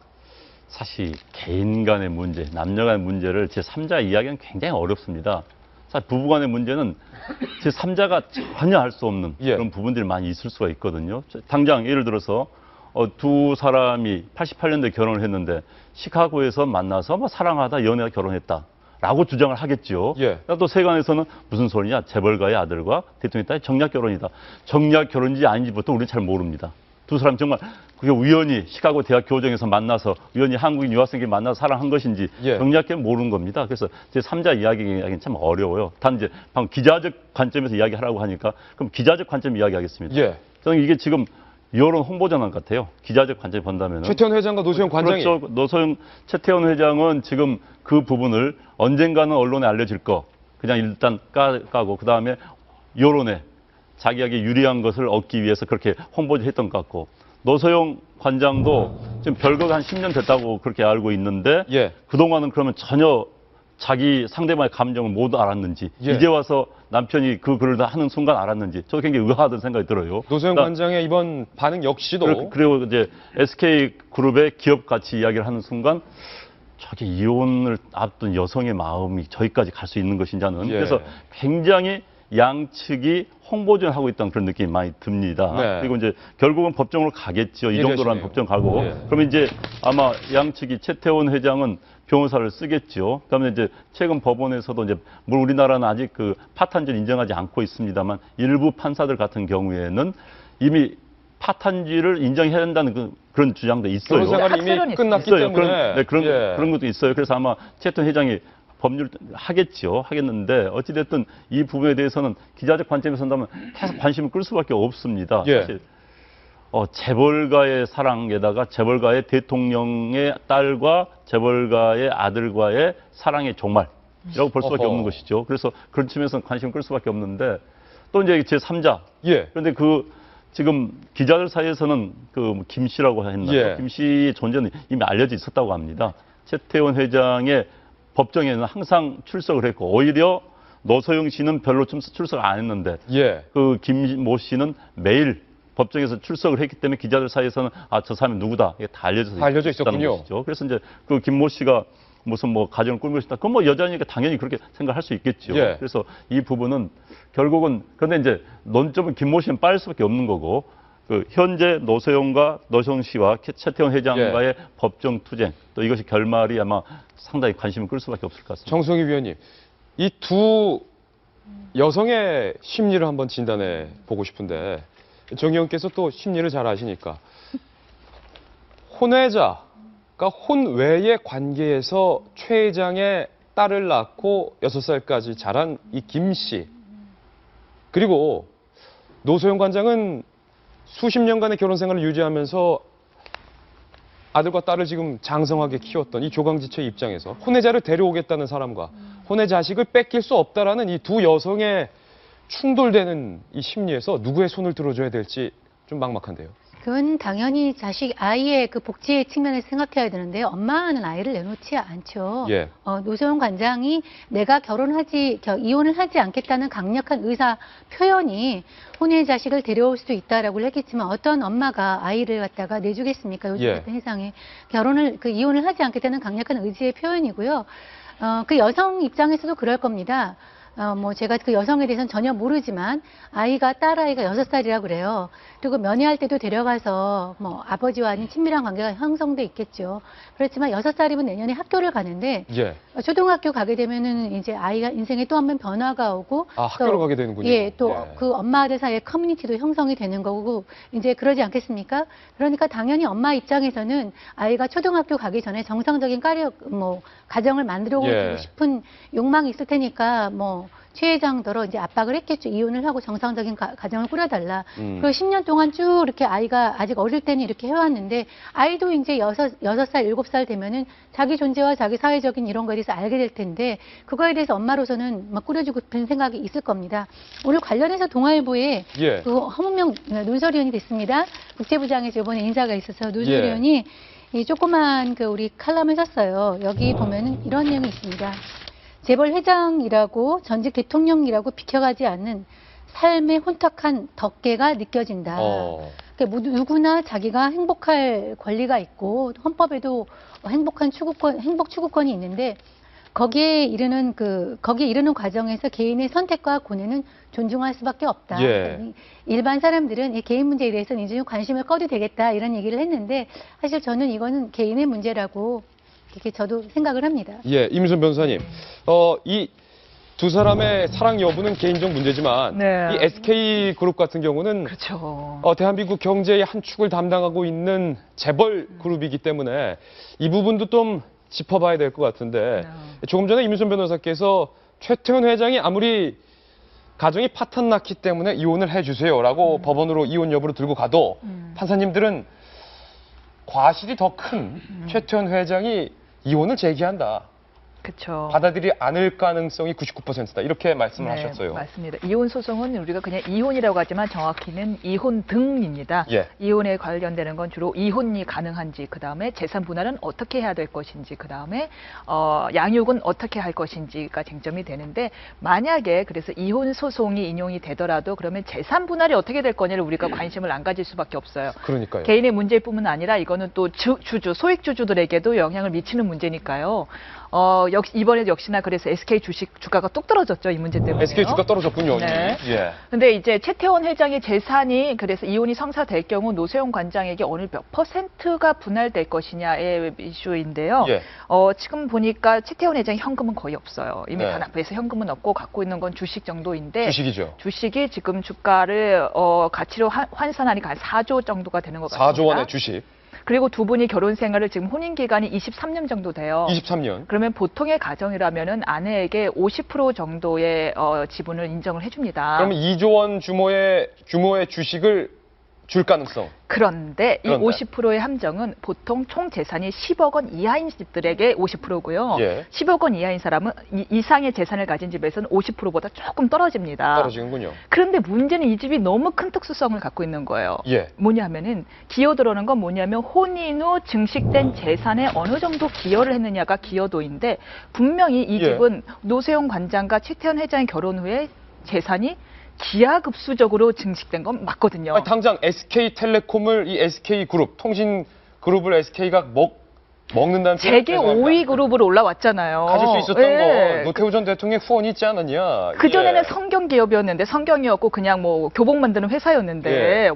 사실 개인 간의 문제, 남녀 간의 문제를 제3자 이야기는 굉장히 어렵습니다. 사실 부부 간의 문제는 제3자가 전혀 알 수 없는 예. 그런 부분들이 많이 있을 수가 있거든요. 당장 예를 들어서 두 사람이 88년도에 결혼을 했는데 시카고에서 만나서 뭐 사랑하다 연애하 결혼했다. 라고 주장을 하겠죠. 예. 또 세간에서는 무슨 소리냐. 재벌가의 아들과 대통령의 딸이 정략 결혼이다. 정략 결혼인지 아닌지부터 우리는 잘 모릅니다. 두 사람 정말 그게 우연히 시카고 대학 교정에서 만나서 우연히 한국인 유학생끼리 만나서 사랑한 것인지 예. 정략 모르는 겁니다. 그래서 제3자 이야기하기는 참 어려워요. 단 이제 방금 기자적 관점에서 이야기하라고 하니까 그럼 기자적 관점 이야기하겠습니다. 예. 저는 이게 지금 여론 홍보 전환 같아요. 기자적 관점에 본다면. 최태원 회장과 노소영 관장이. 그렇죠. 노소영, 최태원 회장은 지금 그 부분을 언젠가는 언론에 알려질 거. 그냥 일단 까고 그 다음에 여론에 자기에게 유리한 것을 얻기 위해서 그렇게 홍보를 했던 것 같고. 노소영 관장도 지금 별거가 한 10년 됐다고 그렇게 알고 있는데 예. 그동안은 그러면 전혀 자기 상대방의 감정을 못 알았는지 예. 이제 와서 남편이 그 글을 다 하는 순간 알았는지 저도 굉장히 의아하다는 생각이 들어요. 노소영 관장의 이번 반응 역시도 그리고 이제 SK그룹의 기업 가치 이야기를 하는 순간 저게 이혼을 앞둔 여성의 마음이 저기까지 갈 수 있는 것인지 하는 예. 그래서 굉장히 양측이 홍보전하고 있다는 그런 느낌이 많이 듭니다. 네. 그리고 이제 결국은 법정으로 가겠죠. 이 정도로 하면 법정 가고. 예. 그러면 이제 아마 양측이 최태원 회장은 변호사를 쓰겠죠. 그다음에 이제 최근 법원에서도 이제 물론 우리나라는 아직 그 파탄죄를 인정하지 않고 있습니다만 일부 판사들 같은 경우에는 이미 파탄죄를 인정해야 한다는 그런 주장도 있어요. 변호 생활이 이미 끝났기 있어요. 때문에 그런 것도 있어요. 그래서 아마 최태원 회장이 법률 하겠는데 어찌됐든 이 부분에 대해서는 기자적 관점에서 본다면 계속 관심을 끌 수밖에 없습니다. 예. 사실 재벌가의 사랑에다가 재벌가의 대통령의 딸과 재벌가의 아들과의 사랑의 종말이라고 볼 수밖에 없는 것이죠. 그래서 그런 측면에서는 관심을 끌 수밖에 없는데 또 이제 제3자. 예. 그런데 지금 기자들 사이에서는 김 씨라고 했나요? 예. 김 씨의 존재는 이미 알려져 있었다고 합니다. 최태원 회장의 법정에는 항상 출석을 했고 오히려 노소영 씨는 별로 출석을 안 했는데 예. 김모 씨는 매일 법정에서 출석을 했기 때문에 기자들 사이에서는 저 사람이 누구다 이게 다 알려져 있었다는 것이죠. 그래서 이제 김모 씨가 무슨 가정을 꾸미고 싶다. 그건 여자니까 당연히 그렇게 생각할 수 있겠죠. 예. 그래서 이 부분은 결국은 그런데 이제 논점은 김모 씨는 빠질 수밖에 없는 거고 현재 노소영 씨와 최태원 회장과의 법정 투쟁 또 이것이 결말이 아마 상당히 관심을 끌 수밖에 없을 것 같습니다. 정성희 위원님, 이 두 여성의 심리를 한번 진단해 보고 싶은데 정 의원께서 또 심리를 잘 아시니까 혼외자가 혼외의 관계에서 최 회장의 딸을 낳고 6살까지 자란 이 김 씨, 그리고 노소영 관장은 수십 년간의 결혼 생활을 유지하면서 아들과 딸을 지금 장성하게 키웠던 이 조강지처의 입장에서 혼외자를 데려오겠다는 사람과 혼외 자식을 뺏길 수 없다라는 이 두 여성의 충돌되는 이 심리에서 누구의 손을 들어줘야 될지 좀 막막한데요. 그건 당연히 아이의 그 복지의 측면에서 생각해야 되는데요. 엄마는 아이를 내놓지 않죠. 예. 노소영 관장이 내가 이혼을 하지 않겠다는 강력한 의사 표현이 혼외 자식을 데려올 수도 있다라고 했겠지만 어떤 엄마가 아이를 갖다가 내주겠습니까? 요즘 예. 같은 세상에 이혼을 하지 않겠다는 강력한 의지의 표현이고요. 그 여성 입장에서도 그럴 겁니다. 제가 그 여성에 대해서는 전혀 모르지만 딸아이가 6살이라 그래요. 그리고 면회할 때도 데려가서 아버지와 아닌 친밀한 관계가 형성돼 있겠죠. 그렇지만 6살이면 내년에 학교를 가는데 예. 초등학교 가게 되면은 이제 아이가 인생에 또 한 번 변화가 오고 학교를 가게 되는군요. 예, 또 그 엄마 아들 사이의 커뮤니티도 형성이 되는 거고 이제 그러지 않겠습니까? 그러니까 당연히 엄마 입장에서는 아이가 초등학교 가기 전에 정상적인 가정을 만들어 예. 싶은 욕망이 있을 테니까 최 회장더러 이제 압박을 했겠죠. 이혼을 하고 정상적인 가정을 꾸려달라. 그리고 10년 동안 쭉 이렇게 아이가 아직 어릴 때는 이렇게 해왔는데 아이도 이제 6살, 7살 되면은 자기 존재와 자기 사회적인 이런 거에 대해서 알게 될 텐데 그거에 대해서 엄마로서는 꾸려주고 싶은 생각이 있을 겁니다. 오늘 관련해서 동아일보에 예. 허문명 논설위원이 됐습니다. 국제부장에서 이번에 인사가 있어서 논설위원이 예. 이 조그만 우리 칼럼을 썼어요. 여기 보면은 이런 내용이 있습니다. 재벌 회장이라고 전직 대통령이라고 비켜가지 않는 삶의 혼탁한 덕계가 느껴진다. 그러니까 누구나 자기가 행복할 권리가 있고 헌법에도 행복 추구권이 있는데 거기에 이르는 과정에서 개인의 선택과 고뇌는 존중할 수밖에 없다. 예. 일반 사람들은 이 개인 문제에 대해서는 이제 관심을 꺼도 되겠다 이런 얘기를 했는데 사실 저는 이거는 개인의 문제라고 이렇게 저도 생각을 합니다. 예, 임순 변호사님, 이 두 사람의 사랑 여부는 개인적 문제지만 네. 이 SK 그룹 같은 경우는 그렇죠. 대한민국 경제의 한 축을 담당하고 있는 재벌 그룹이기 때문에 이 부분도 좀 짚어봐야 될 것 같은데 조금 전에 임순 변호사께서 최태원 회장이 아무리 가정이 파탄 났기 때문에 이혼을 해주세요라고 법원으로 이혼 여부를 들고 가도 판사님들은 과실이 더 큰 최태원 회장이 이혼을 제기한다. 그렇죠. 받아들이지 않을 가능성이 99%다. 이렇게 말씀을 네, 하셨어요. 맞습니다. 이혼 소송은 우리가 그냥 이혼이라고 하지만 정확히는 이혼 등입니다. 예. 이혼에 관련되는 건 주로 이혼이 가능한지, 그 다음에 재산 분할은 어떻게 해야 될 것인지, 그 다음에 양육은 어떻게 할 것인지가 쟁점이 되는데 만약에 그래서 이혼 소송이 인용이 되더라도 그러면 재산 분할이 어떻게 될 거냐를 우리가 관심을 안 가질 수밖에 없어요. 그러니까요. 개인의 문제뿐만 아니라 이거는 또 소액주주들에게도 영향을 미치는 문제니까요. 이번에도 역시나 그래서 SK 주가가 뚝 떨어졌죠. 이 문제 때문에. SK 주가 떨어졌군요. 네. 예. 근데 이제 최태원 회장의 재산이 그래서 이혼이 성사될 경우 노소영 관장에게 어느 몇 %가 분할될 것이냐의 이슈인데요. 예. 지금 보니까 최태원 회장 현금은 거의 없어요. 이미 네. 단합해서 현금은 없고 갖고 있는 건 주식 정도인데 주식이죠. 주식이 지금 주가를 가치로 환산하니까 한 4조 정도가 되는 것 같습니다. 4조 원의 주식. 그리고 두 분이 결혼 생활을 지금 혼인 기간이 23년 정도 돼요. 23년. 그러면 보통의 가정이라면은 아내에게 50% 정도의 지분을 인정을 해줍니다. 그러면 2조 원 규모의 주식을 줄 가능성. 그런데 이 그런데. 50%의 함정은 보통 총 재산이 10억 원 이하인 집들에게 50%고요. 예. 10억 원 이하인 사람은 이상의 재산을 가진 집에서는 50%보다 조금 떨어집니다. 떨어지는군요. 그런데 문제는 이 집이 너무 큰 특수성을 갖고 있는 거예요. 예. 뭐냐면은 기여 들어오는 건 뭐냐면 혼인 후 증식된 재산에 어느 정도 기여를 했느냐가 기여도인데 분명히 이 예. 집은 노세용 관장과 최태원 회장의 결혼 후에 재산이 기하급수적으로 증식된 건 맞거든요. 아니, 당장 SK텔레콤을 이 SK그룹, 통신그룹을 SK가 먹는다는 세계 5위 그룹으로 올라왔잖아요. 가질 수 있었던 예. 거 노태우 전 대통령의 후원이 있지 않았냐. 그전에는 예. 성경 기업이었는데 성경이었고 그냥 뭐 교복 만드는 회사였는데 예.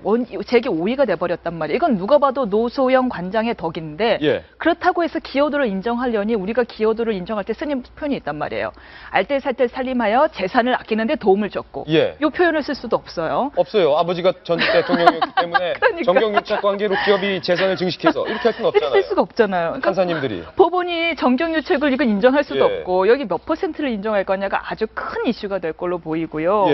세계 5위가 돼버렸단 말이에요. 이건 누가 봐도 노소영 관장의 덕인데 예. 그렇다고 해서 기여도를 인정하려니 우리가 기여도를 인정할 때 쓰는 표현이 있단 말이에요. 알뜰살뜰 살림하여 재산을 아끼는 데 도움을 줬고 예. 이 표현을 쓸 수도 없어요. 없어요. 아버지가 전 대통령이었기 때문에 그러니까. 정경유착 관계로 기업이 재산을 증식해서 이렇게 할 수는 쓸 없잖아요. 수가 없잖아요. 그러니까 판사님들이. 법원이 정경유착을 이건 인정할 수도 예. 없고 여기 몇 퍼센트를 인정할 거냐가 아주 큰 이슈가 될 걸로 보이고요.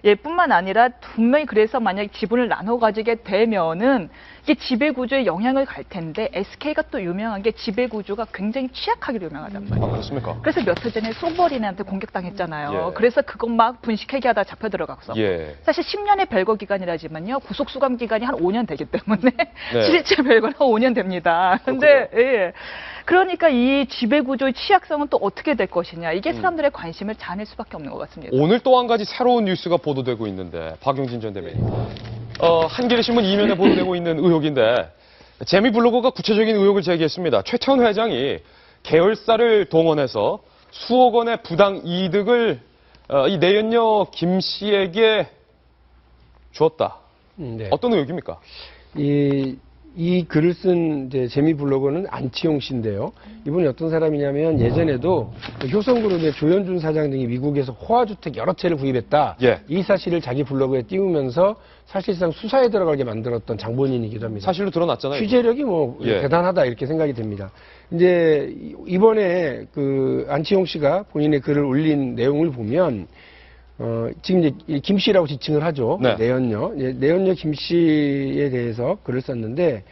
예. 뿐만 아니라 분명히 그래서 만약 지분을 나눠 가지게 되면은 이게 지배구조에 영향을 갈 텐데 SK가 또 유명한 게 지배구조가 굉장히 취약하기로 유명하단 아, 말이에요. 그렇습니까? 그래서 몇 해 전에 송버린한테 공격당했잖아요. 예. 그래서 그것 막 분식회계 하다 잡혀 들어갔어. 예. 사실 10년의 별거 기간이라지만요. 구속 수감 기간이 한 5년 되기 때문에 네. 실제 별거는 5년 됩니다. 근데 예. 그러니까 이 지배 구조의 취약성은 또 어떻게 될 것이냐. 이게 사람들의 관심을 자아낼 수밖에 없는 것 같습니다. 오늘 또 한 가지 새로운 뉴스가 보도되고 있는데 박용진 전 대변인. 한겨레 신문 이면에 보도되고 있는 의혹인데 재미 블로거가 구체적인 의혹을 제기했습니다. 최태원 회장이 계열사를 동원해서 수억 원의 부당 이득을 이 내연녀 김 씨에게 주었다. 네. 어떤 의혹입니까? 이 글을 쓴 이제 재미 블로거는 안치홍 씨인데요. 이분이 어떤 사람이냐면 예전에도 효성그룹의 조현준 사장 등이 미국에서 호화주택 여러 채를 구입했다. 예. 이 사실을 자기 블로그에 띄우면서 사실상 수사에 들어가게 만들었던 장본인이기도 합니다. 사실로 드러났잖아요. 취재력이 뭐 예. 대단하다 이렇게 생각이 됩니다. 이제 이번에 그 안치홍 씨가 본인의 글을 올린 내용을 보면 지금 이제 김 씨라고 지칭을 하죠. 네. 내연녀. 내연녀 김 씨에 대해서 글을 썼는데,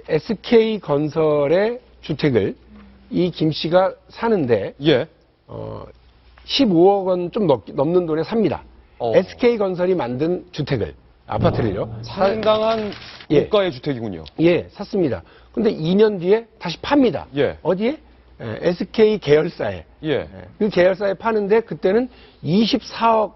SK 건설의 주택을 이 김 씨가 사는데, 예. 15억 원 좀 넘는 돈에 삽니다. SK 건설이 만든 주택을, 아파트를요. 상당한 예. 고가의 주택이군요. 예, 샀습니다. 근데 2년 뒤에 다시 팝니다. 예. 어디에? SK 계열사에. 예. 그 계열사에 파는데 그때는 24억을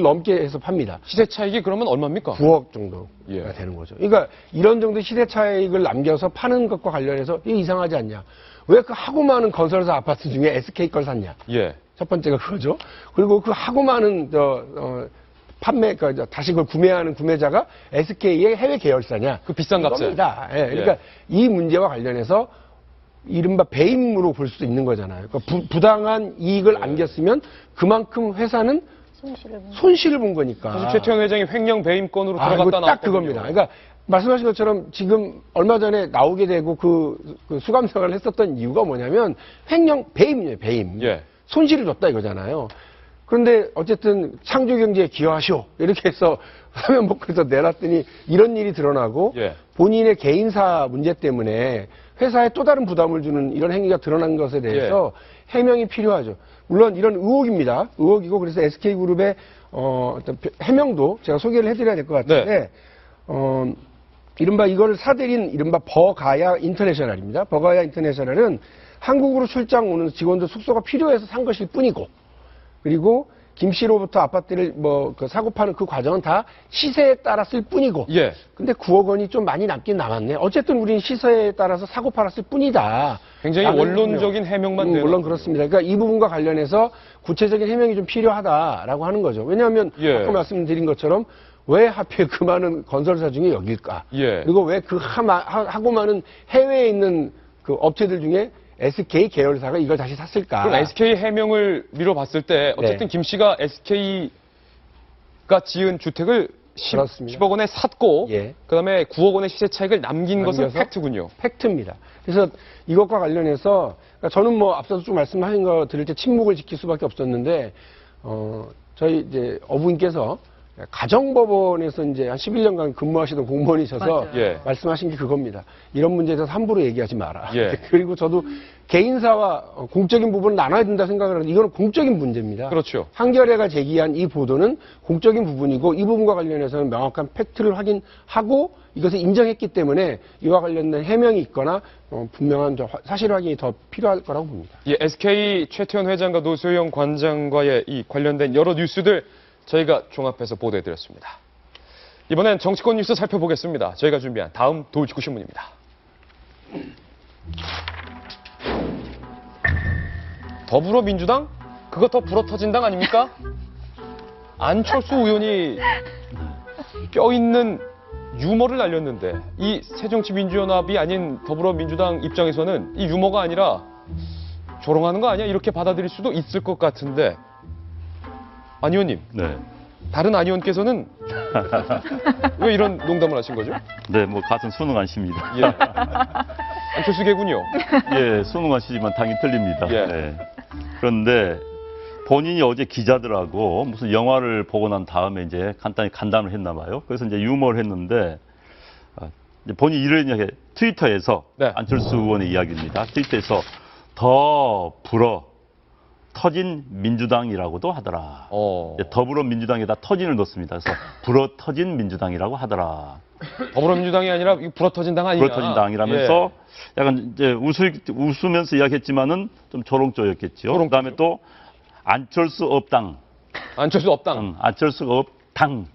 넘게 해서 팝니다. 시세 차익이 그러면 얼마입니까? 9억 정도가 예. 되는 거죠. 그러니까 이런 정도 시세 차익을 남겨서 파는 것과 관련해서 이게 이상하지 않냐. 왜 그 하고 많은 건설사 아파트 중에 SK 걸 샀냐. 예. 첫 번째가 그거죠. 그리고 그 하고 많은 다시 그걸 구매하는 구매자가 SK의 해외 계열사냐. 그 비싼 값에. 이겁니다. 예, 그러니까 이 문제와 관련해서 이른바 배임으로 볼 수도 있는 거잖아요. 그러니까 부당한 이익을 안겼으면 그만큼 회사는 손실을 본 거니까. 사실 최태원 회장이 횡령 배임권으로 들어갔다 이거 딱 나왔거든요. 그겁니다. 그러니까 말씀하신 것처럼 지금 얼마 전에 나오게 되고 그 수감 생활을 했었던 이유가 뭐냐면 횡령 배임이에요. 배임. 예. 손실을 줬다 이거잖아요. 그런데 어쨌든 창조경제에 기여하시오 이렇게 해서 사면복에서 내놨더니 이런 일이 드러나고 예. 본인의 개인사 문제 때문에 회사에 또 다른 부담을 주는 이런 행위가 드러난 것에 대해서 해명이 필요하죠. 물론 이런 의혹입니다. 의혹이고 그래서 SK그룹의 어떤 해명도 제가 소개를 해드려야 될 것 같은데 이른바 이걸 사들인 이른바 버가야 인터내셔널입니다. 버가야 인터내셔널은 한국으로 출장 오는 직원들 숙소가 필요해서 산 것일 뿐이고 그리고 김 씨로부터 아파트를 사고 파는 그 과정은 다 시세에 따랐을 뿐이고. 예. 근데 9억 원이 좀 많이 남긴 남았네. 어쨌든 우린 시세에 따라서 사고 팔았을 뿐이다. 굉장히 원론적인 해명만 되는. 물론 그렇습니다. 그러니까 이 부분과 관련해서 구체적인 해명이 좀 필요하다라고 하는 거죠. 왜냐하면 아까 말씀드린 것처럼 왜 하필 그 많은 건설사 중에 여길까? 예. 그리고 왜 그 하고 많은 해외에 있는 그 업체들 중에 SK 계열사가 이걸 다시 샀을까? 그럼 SK 해명을 미뤄봤을 때 어쨌든 김 씨가 SK가 지은 주택을 10억 원에 샀고 그다음에 9억 원의 시세 차익을 남긴 것은 팩트군요. 팩트입니다. 그래서 이것과 관련해서 그러니까 저는 앞서서 쭉 말씀하신 거 들을 때 침묵을 지킬 수밖에 없었는데 저희 이제 어부인께서 가정법원에서 이제 한 11년간 근무하시던 공무원이셔서 맞아요. 예. 말씀하신 게 그겁니다. 이런 문제에 대해서 함부로 얘기하지 마라. 예. 그리고 저도 개인사와 공적인 부분을 나눠야 된다 생각을 하는데 이거는 공적인 문제입니다. 그렇죠. 한겨레가 제기한 이 보도는 공적인 부분이고 이 부분과 관련해서는 명확한 팩트를 확인하고 이것을 인정했기 때문에 이와 관련된 해명이 있거나 분명한 사실 확인이 더 필요할 거라고 봅니다. 예, SK 최태원 회장과 노소영 관장과의 이 관련된 여러 뉴스들 저희가 종합해서 보도해드렸습니다. 이번엔 정치권 뉴스 살펴보겠습니다. 저희가 준비한 다음 도우직구 신문입니다. 더불어민주당? 그거 더 불어터진당 아닙니까? 안철수 의원이 뼈있는 유머를 날렸는데 이 새정치민주연합이 아닌 더불어민주당 입장에서는 이 유머가 아니라 조롱하는 거 아니야? 이렇게 받아들일 수도 있을 것 같은데 안 의원님, 네. 다른 안 의원께서는 왜 이런 농담을 하신 거죠? 네, 뭐 같은 순응한 씨입니다. 예. 안철수계군요. 예, 순응한 씨지만 당이 틀립니다. 예. 네. 그런데 본인이 어제 기자들하고 무슨 영화를 보고 난 다음에 이제 간단히 간담을 했나 봐요. 그래서 이제 유머를 했는데 이제 본인이 이런 이야기 트위터에서 네. 안철수 의원의 이야기입니다. 트위터에서 더 불어 터진 민주당이라고도 하더라. 이제 더불어민주당에다 터진을 넣습니다. 그래서 불어 터진 민주당이라고 하더라. 더불어민주당이 아니라 이 불어터진 당 아니냐. 불어터진 당이라면서 약간 이제 웃으면서 이야기했지만은 좀 조롱조였겠죠. 그다음에 또 안철수 없당. 안철수 없당. 안철수가 없당.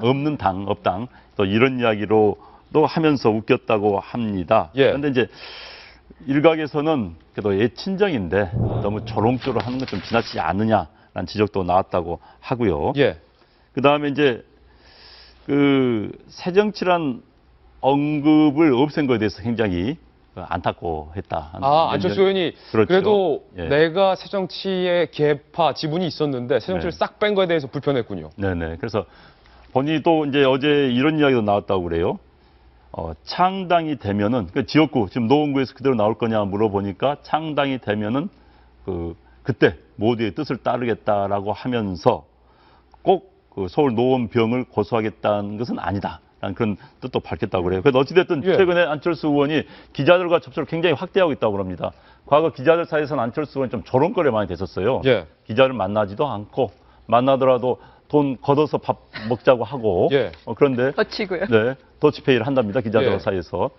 없는 당, 없당. 또 이런 이야기로도 하면서 웃겼다고 합니다. 예. 그런데 이제 일각에서는 그래도 친정인데 너무 조롱조롱하는 건 좀 지나치지 않느냐라는 지적도 나왔다고 하고요. 예. 그다음에 이제 그 새정치란 언급을 없앤 것에 대해서 굉장히 안타까워 했다. 안철수 의원이 그렇죠. 그래도 예. 내가 새정치의 계파 지분이 있었는데 새정치를 네. 싹 뺀 거에 대해서 불편했군요. 네네. 그래서 본인이 또 이제 어제 이런 이야기도 나왔다고 그래요. 창당이 되면은 그 지역구 지금 노원구에서 그대로 나올 거냐 물어보니까 창당이 되면은 그때 모두의 뜻을 따르겠다라고 하면서 꼭 그 서울 노원병을 고소하겠다는 것은 아니다라는 그런 뜻도 밝혔다고 그래요. 그래서 어찌됐든 예. 최근에 안철수 의원이 기자들과 접촉을 굉장히 확대하고 있다고 합니다. 과거 기자들 사이에서는 안철수 의원이 좀 조롱거리 많이 됐었어요. 예. 기자를 만나지도 않고 만나더라도 돈 걷어서 밥 먹자고 하고 예. 그런데 거치고요. 네, 더치페이를 한답니다. 기자들 예. 사이에서.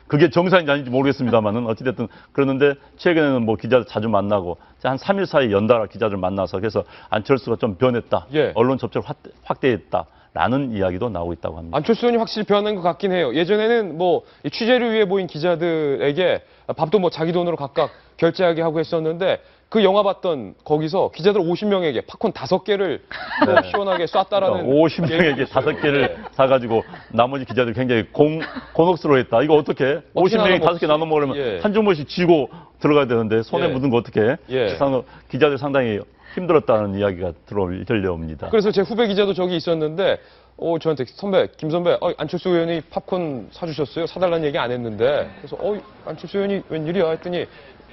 그게 정상인지 아닌지 모르겠습니다만은 어찌됐든 그러는데 최근에는 뭐 기자들 자주 만나고 한 3일 사이 연달아 기자들 만나서 그래서 안철수가 좀 변했다. 예. 언론 접촉을 확대했다라는 이야기도 나오고 있다고 합니다. 안철수 의원이 확실히 변한 것 같긴 해요. 예전에는 뭐 이 취재를 위해 모인 기자들에게 밥도 뭐 자기 돈으로 각각 결제하게 하고 했었는데 그 영화 봤던 거기서 기자들 50명에게 팝콘 5개를 뭐 시원하게 쐈다라는 50명에게 5개를 사가지고 나머지 기자들이 굉장히 곤혹스러워했다. 이거 어떻게? 50명이 5개 나눠 먹으려면 예. 한 주머니씩 쥐고 들어가야 되는데 손에 예. 묻은 거 어떻게? 예. 기자들 상당히 힘들었다는 이야기가 들려옵니다. 그래서 제 후배 기자도 저기 있었는데 저한테 선배, 김 선배, 안철수 의원이 팝콘 사주셨어요? 사달라는 얘기 안 했는데 그래서 안철수 의원이 웬일이야 했더니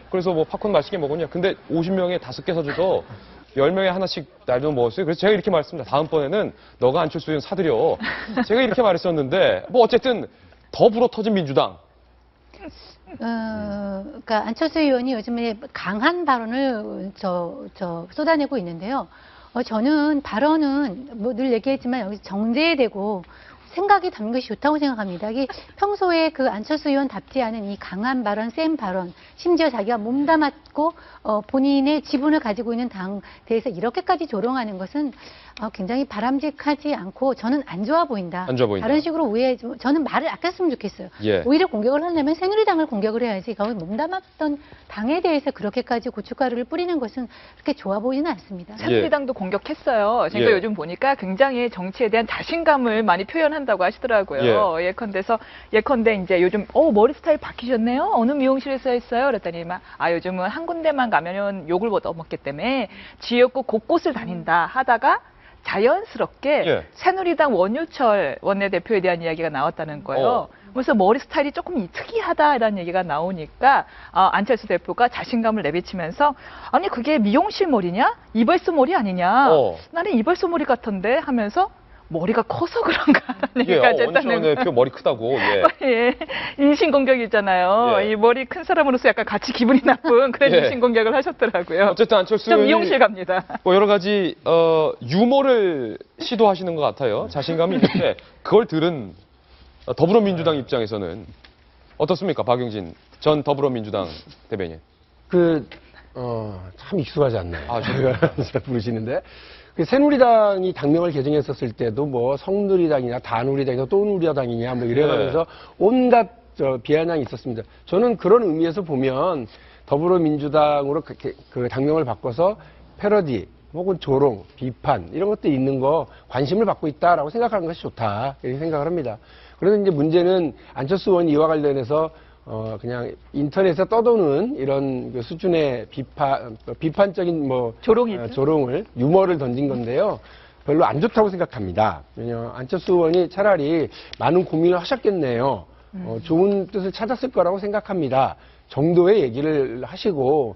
그래서 뭐 팝콘 맛있게 먹었냐? 근데 50명에 5개 사줘서 10명에 하나씩 날도 먹었어요. 그래서 제가 이렇게 말했습니다. 다음번에는 너가 안철수 의원 사드려. 제가 이렇게 말했었는데 뭐 어쨌든 더 불어터진 민주당. 그러니까 안철수 의원이 요즘에 강한 발언을 쏟아내고 있는데요. 저는 발언은 뭐 늘 얘기했지만 여기서 정제되고 생각이 담는 것이 좋다고 생각합니다. 이게 평소에 그 안철수 의원답지 않은 이 강한 발언, 센 발언, 심지어 자기가 몸담았고 본인의 지분을 가지고 있는 당 대해서 이렇게까지 조롱하는 것은 굉장히 바람직하지 않고 저는 안 좋아 보인다. 안 좋아 보인다. 다른 식으로 저는 말을 아꼈으면 좋겠어요. 예. 오히려 공격을 하려면 새누리당을 공격을 해야지. 거기 몸담았던 당에 대해서 그렇게까지 고춧가루를 뿌리는 것은 그렇게 좋아 보이지는 않습니다. 새누리당도 공격했어요. 제가 예. 요즘 보니까 굉장히 정치에 대한 자신감을 많이 표현한다고 하시더라고요. 예컨대 이제 요즘 머리 스타일 바뀌셨네요. 어느 미용실에서 했어요? 그랬더니 요즘은 한 군데만 가면은 욕을 얻어먹기 때문에 지역구 곳곳을 다닌다 하다가 자연스럽게 예. 새누리당 원유철 원내대표에 대한 이야기가 나왔다는 거예요. 그래서 머리 스타일이 조금 특이하다라는 얘기가 나오니까 안철수 대표가 자신감을 내비치면서 아니 그게 미용실 머리냐? 이발소 머리 아니냐? 나는 이발소 머리 같던데 하면서 머리가 커서 그런가라는 얘기가 됐다는 원전 대표 머리 크다고. 예. 예. 인신공격이 있잖아요. 예. 이 머리 큰 사람으로서 약간 같이 기분이 나쁜 그런 예. 인신공격을 하셨더라고요. 어쨌든 안철수 좀 의원이 미용실 갑니다. 뭐 여러 가지 유머를 시도하시는 것 같아요. 자신감이 있는데 그걸 들은 더불어민주당 입장에서는 어떻습니까? 박용진 전 더불어민주당 대변인. 참 익숙하지 않나요? 정말요? 부르시는데. 새누리당이 당명을 개정했었을 때도 뭐 성누리당이냐 다누리당이냐 또누리당이냐 뭐 이래가면서 온갖 비아냥이 있었습니다. 저는 그런 의미에서 보면 더불어민주당으로 그 당명을 바꿔서 패러디 혹은 조롱, 비판 이런 것도 있는 거 관심을 받고 있다라고 생각하는 것이 좋다 이렇게 생각을 합니다. 그래서 이제 문제는 안철수 의원이 이와 관련해서 그냥 인터넷에 떠도는 이런 그 수준의 비판적인 조롱을, 유머를 던진 건데요. 별로 안 좋다고 생각합니다. 왜냐하면 안철수 의원이 차라리 많은 고민을 하셨겠네요. 좋은 뜻을 찾았을 거라고 생각합니다. 정도의 얘기를 하시고,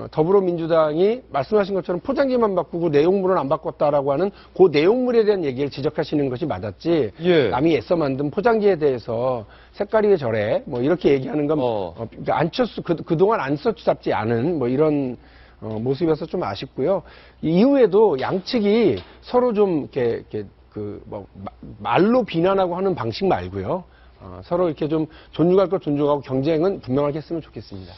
더불어민주당이 말씀하신 것처럼 포장지만 바꾸고 내용물은 안 바꿨다라고 하는 그 내용물에 대한 얘기를 지적하시는 것이 맞았지. 예. 남이 애써 만든 포장지에 대해서 색깔이 왜 저래? 뭐 이렇게 얘기하는 건 그러니까 안철수 그동안 안 써잡지 않은 뭐 이런 모습이어서 좀 아쉽고요. 이후에도 양측이 서로 좀 이렇게 말로 비난하고 하는 방식 말고요. 서로 이렇게 좀 존중할 것 존중하고 경쟁은 분명하게 했으면 좋겠습니다.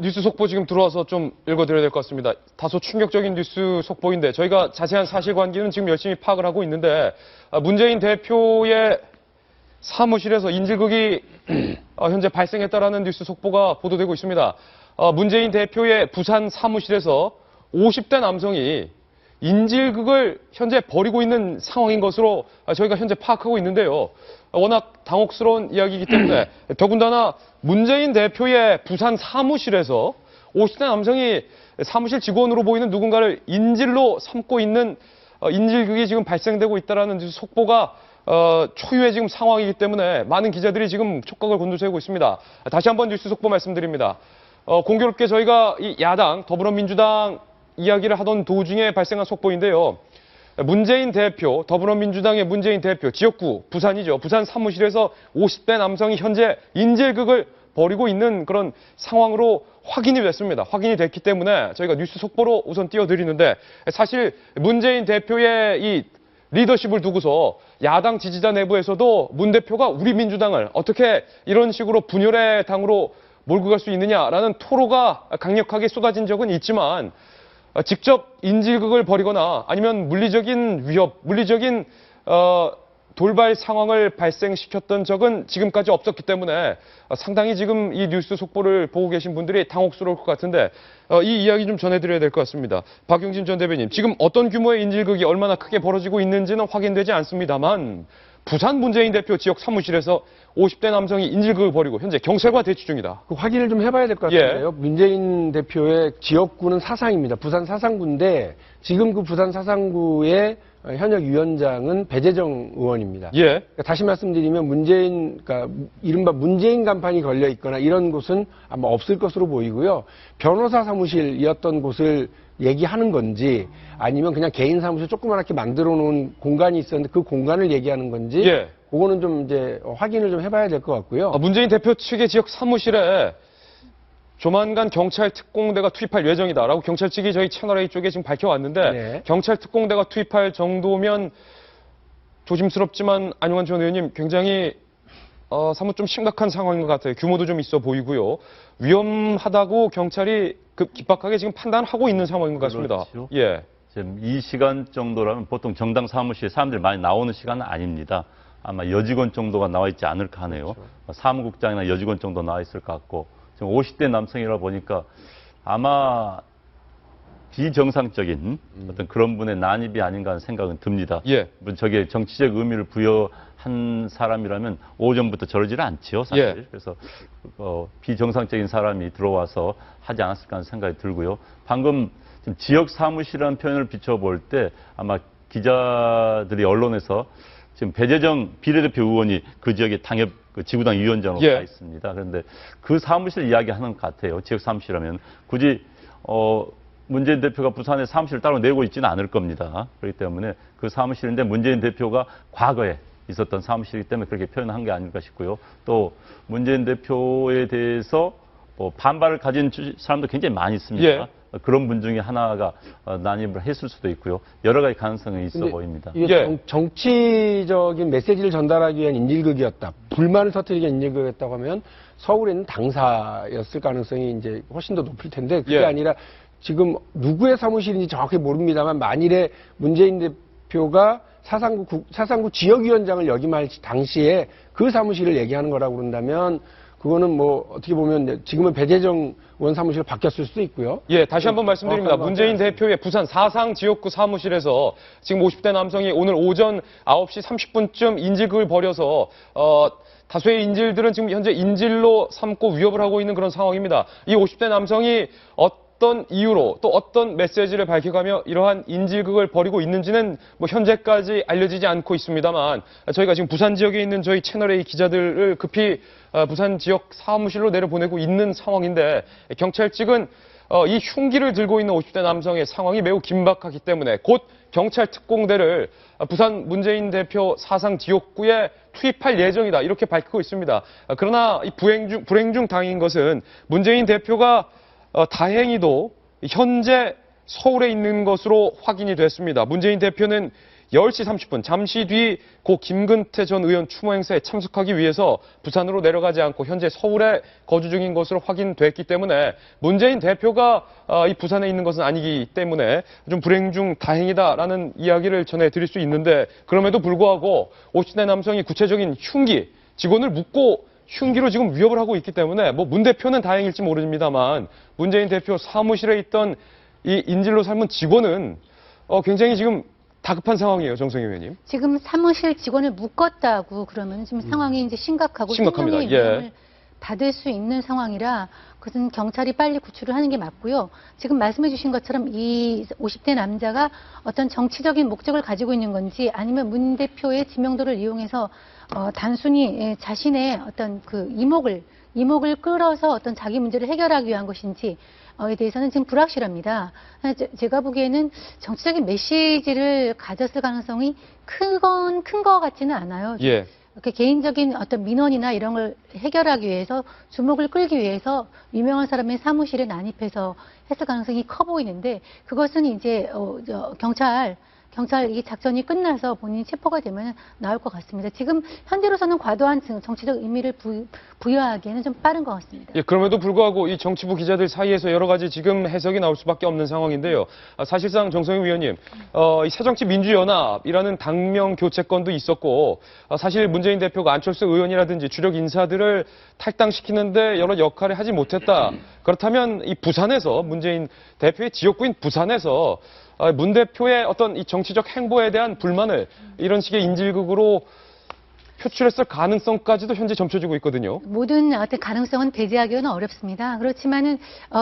뉴스 속보 지금 들어와서 좀 읽어드려야 될 것 같습니다. 다소 충격적인 뉴스 속보인데 저희가 자세한 사실관계는 지금 열심히 파악을 하고 있는데 문재인 대표의 사무실에서 인질극이 현재 발생했다라는 뉴스 속보가 보도되고 있습니다. 문재인 대표의 부산 사무실에서 50대 남성이 인질극을 현재 벌이고 있는 상황인 것으로 저희가 현재 파악하고 있는데요. 워낙 당혹스러운 이야기이기 때문에 더군다나 문재인 대표의 부산 사무실에서 50대 남성이 사무실 직원으로 보이는 누군가를 인질로 삼고 있는 인질극이 지금 발생되고 있다는 속보가 초유의 지금 상황이기 때문에 많은 기자들이 지금 촉각을 곤두세우고 있습니다. 다시 한번 뉴스 속보 말씀드립니다. 공교롭게 저희가 이 야당 더불어민주당 이야기를 하던 도중에 발생한 속보인데요. 문재인 대표, 더불어민주당의 문재인 대표, 지역구 부산이죠. 부산 사무실에서 50대 남성이 현재 인질극을 벌이고 있는 그런 상황으로 확인이 됐습니다. 확인이 됐기 때문에 저희가 뉴스 속보로 우선 띄워드리는데 사실 문재인 대표의 이 리더십을 두고서 야당 지지자 내부에서도 문 대표가 우리 민주당을 어떻게 이런 식으로 분열의 당으로 몰고 갈 수 있느냐라는 토로가 강력하게 쏟아진 적은 있지만 직접 인질극을 벌이거나 아니면 물리적인 위협, 물리적인 돌발 상황을 발생시켰던 적은 지금까지 없었기 때문에 상당히 지금 이 뉴스 속보를 보고 계신 분들이 당혹스러울 것 같은데 이 이야기 좀 전해드려야 될 것 같습니다. 박용진 전 대변인, 지금 어떤 규모의 인질극이 얼마나 크게 벌어지고 있는지는 확인되지 않습니다만 부산 문재인 대표 지역 사무실에서 50대 남성이 인질극을 벌이고 현재 경찰과 대치 중이다. 그 확인을 좀 해봐야 될 것 같은데요. 문재인 대표의 지역구는 사상입니다. 부산 사상구인데 지금 그 부산 사상구의 현역 위원장은 배재정 의원입니다. 그러니까 다시 말씀드리면 그러니까 이른바 문재인 간판이 걸려 있거나 이런 곳은 아마 없을 것으로 보이고요. 변호사 사무실이었던 곳을 얘기하는 건지 아니면 그냥 개인 사무실 조그맣게 만들어 놓은 공간이 있었는데 그 공간을 얘기하는 건지 그거는 좀 이제 확인을 좀 해봐야 될 것 같고요. 문재인 대표 측의 지역 사무실에 조만간 경찰 특공대가 투입할 예정이다라고 경찰 측이 저희 채널A 쪽에 지금 밝혀왔는데 경찰 특공대가 투입할 정도면 조심스럽지만 안용환 전 의원님 굉장히 사뭇 좀 심각한 상황인 것 같아요. 규모도 좀 있어 보이고요. 위험하다고 경찰이 급박하게 지금 판단하고 있는 상황인 것 같습니다. 그렇죠. 지금 이 시간 정도라면 보통 정당 사무실에 사람들이 많이 나오는 시간은 아닙니다. 아마 여직원 정도가 나와 있지 않을까 하네요. 그렇죠. 사무국장이나 여직원 정도 나와 있을 것 같고 지금 50대 남성이라 보니까 아마 비정상적인 어떤 그런 분의 난입이 아닌가 하는 생각은 듭니다. 저게 정치적 의미를 부여한 사람이라면 오전부터 저러지는 않지요, 사실. 그래서 비정상적인 사람이 들어와서 하지 않았을까 하는 생각이 들고요. 방금 지금 지역 사무실이라는 표현을 비춰볼 때 아마 기자들이 언론에서 지금 배재정 비례대표 의원이 그 지역의 당협 지구당 위원장으로 예. 가 있습니다. 그런데 그 사무실 이야기하는 것 같아요. 지역 사무실이라면 굳이 문재인 대표가 부산에 사무실을 따로 내고 있지는 않을 겁니다. 그렇기 때문에 그 사무실인데 문재인 대표가 과거에 있었던 사무실이기 때문에 그렇게 표현한 게 아닐까 싶고요. 또 문재인 대표에 대해서 반발을 가진 사람도 굉장히 많이 있습니다. 예. 그런 분 중에 하나가 난입을 했을 수도 있고요. 여러 가지 가능성이 있어 보입니다. 이게 예. 정치적인 메시지를 전달하기 위한 인질극이었다. 불만을 터뜨리기 위한 인질극이었다고 하면 서울에 있는 당사였을 가능성이 이제 훨씬 더 높을 텐데 그게 예. 아니라 지금 누구의 사무실인지 정확히 모릅니다만 만일에 문재인 대표가 사상구 지역위원장을 역임할 당시에 그 사무실을 얘기하는 거라고 그런다면 그거는 뭐 어떻게 보면 지금은 배재정 의원 사무실로 바뀌었을 수도 있고요. 예, 다시 한번 말씀드립니다. 문재인 대 대표의 부산 사상 지역구 사무실에서 지금 50대 남성이 오늘 오전 9시 30분쯤 인질극을 벌여서 다수의 인질들은 지금 현재 인질로 삼고 위협을 하고 있는 그런 상황입니다. 이 50대 남성이 어떤 이유로 또 어떤 메시지를 밝혀가며 이러한 인질극을 벌이고 있는지는 뭐 현재까지 알려지지 않고 있습니다만 저희가 지금 부산 지역에 있는 저희 채널A 기자들을 급히 부산 지역 사무실로 내려보내고 있는 상황인데 경찰 측은 이 흉기를 들고 있는 50대 남성의 상황이 매우 긴박하기 때문에 곧 경찰 특공대를 부산 문재인 대표 사상 지역구에 투입할 예정이다 이렇게 밝히고 있습니다. 그러나 이 불행 중 다행인 것은 문재인 대표가 다행히도 현재 서울에 있는 것으로 확인이 됐습니다. 문재인 대표는 10시 30분 잠시 뒤 고 김근태 전 의원 추모 행사에 참석하기 위해서 부산으로 내려가지 않고 현재 서울에 거주 중인 것으로 확인됐기 때문에 문재인 대표가 이 부산에 있는 것은 아니기 때문에 좀 불행 중 다행이다라는 이야기를 전해드릴 수 있는데 그럼에도 불구하고 50대 남성이 구체적인 흉기, 직원을 묶고 흉기로 지금 위협을 하고 있기 때문에 뭐 문 대표는 다행일지 모릅니다만 문재인 대표 사무실에 있던 이 인질로 삼은 직원은 굉장히 지금 다급한 상황이에요, 정성희 의원님. 지금 사무실 직원을 묶었다고 그러면 지금 상황이 이제 심각하고 심각합니다. 생명의 위험을 받을 수 있는 상황이라 그것은 경찰이 빨리 구출을 하는 게 맞고요. 지금 말씀해 주신 것처럼 이 50대 남자가 어떤 정치적인 목적을 가지고 있는 건지 아니면 문 대표의 지명도를 이용해서 단순히 자신의 어떤 그 이목을 끌어서 어떤 자기 문제를 해결하기 위한 것인지 에 대해서는 지금 불확실합니다. 제가 보기에는 정치적인 메시지를 가졌을 가능성이 큰 것 같지는 않아요. 예. 이렇게 개인적인 어떤 민원이나 이런 걸 해결하기 위해서 주목을 끌기 위해서 유명한 사람의 사무실에 난입해서 했을 가능성이 커 보이는데 그것은 이제 경찰 이 작전이 끝나서 본인이 체포가 되면 나올 것 같습니다. 지금 현재로서는 과도한 정치적 의미를 부여하기에는 좀 빠른 것 같습니다. 예, 그럼에도 불구하고 이 정치부 기자들 사이에서 여러 가지 지금 해석이 나올 수밖에 없는 상황인데요. 사실상 정성희 위원님, 이 새정치민주연합이라는 당명 교체건도 있었고 사실 문재인 대표가 안철수 의원이라든지 주력 인사들을 탈당시키는데 여러 역할을 하지 못했다. 그렇다면 이 부산에서 문재인 대표의 지역구인 부산에서 문 대표의 어떤 이 정치적 행보에 대한 불만을 이런 식의 인질극으로 표출했을 가능성까지도 현재 점쳐지고 있거든요. 모든 어떤 가능성은 배제하기는 어렵습니다. 그렇지만은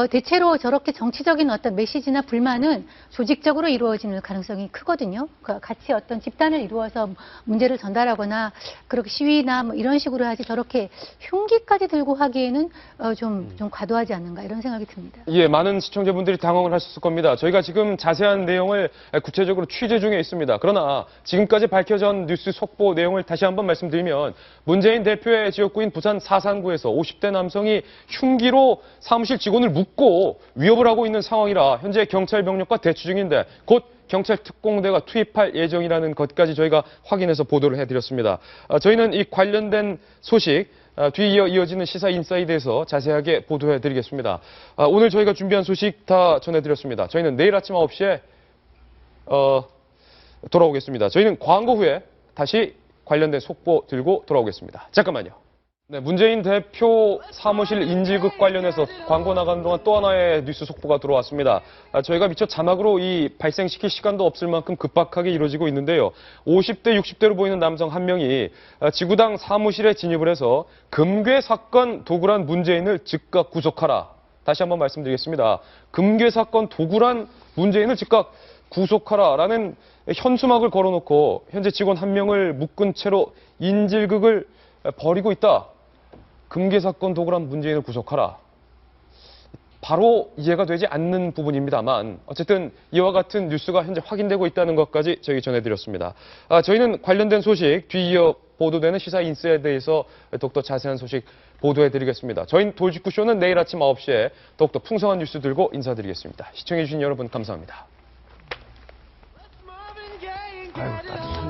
대체로 저렇게 정치적인 어떤 메시지나 불만은 조직적으로 이루어지는 가능성이 크거든요. 같이 어떤 집단을 이루어서 문제를 전달하거나 그렇게 시위나 뭐 이런 식으로 하지 저렇게 흉기까지 들고 하기에는 좀 과도하지 않는가 이런 생각이 듭니다. 예, 많은 시청자분들이 당황을 하셨을 겁니다. 저희가 지금 자세한 내용을 구체적으로 취재 중에 있습니다. 그러나 지금까지 밝혀진 뉴스 속보 내용을 다시 한번 말씀드리면 문재인 대표의 지역구인 부산 사상구에서 50대 남성이 흉기로 사무실 직원을 묶고 위협을 하고 있는 상황이라 현재 경찰 병력과 대치 중인데 곧 경찰 특공대가 투입할 예정이라는 것까지 저희가 확인해서 보도를 해드렸습니다. 저희는 이 관련된 소식 뒤이어 이어지는 시사 인사이드에서 자세하게 보도해드리겠습니다. 오늘 저희가 준비한 소식 다 전해드렸습니다. 저희는 내일 아침 9시에 돌아오겠습니다. 저희는 광고 후에 다시 관련된 속보 들고 돌아오겠습니다. 잠깐만요. 네, 문재인 대표 사무실 인질극 관련해서 광고 나가는 동안 또 하나의 뉴스 속보가 들어왔습니다. 저희가 미처 자막으로 이 발생시킬 시간도 없을 만큼 급박하게 이루어지고 있는데요. 50대, 60대로 보이는 남성 한 명이 지구당 사무실에 진입을 해서 금괴 사건 도구란 문재인을 즉각 구속하라. 다시 한번 말씀드리겠습니다. 금괴 사건 도구란 문재인을 즉각 구속하라라는 현수막을 걸어놓고 현재 직원 한 명을 묶은 채로 인질극을 벌이고 있다. 금괴 사건 도구란 문재인을 구속하라. 바로 이해가 되지 않는 부분입니다만 어쨌든 이와 같은 뉴스가 현재 확인되고 있다는 것까지 저희 전해드렸습니다. 저희는 관련된 소식 뒤이어 보도되는 시사 인스에 대해서 더욱더 자세한 소식 보도해드리겠습니다. 저희는 돌직구쇼는 내일 아침 9시에 더욱더 풍성한 뉴스 들고 인사드리겠습니다. 시청해주신 여러분 감사합니다. 아유,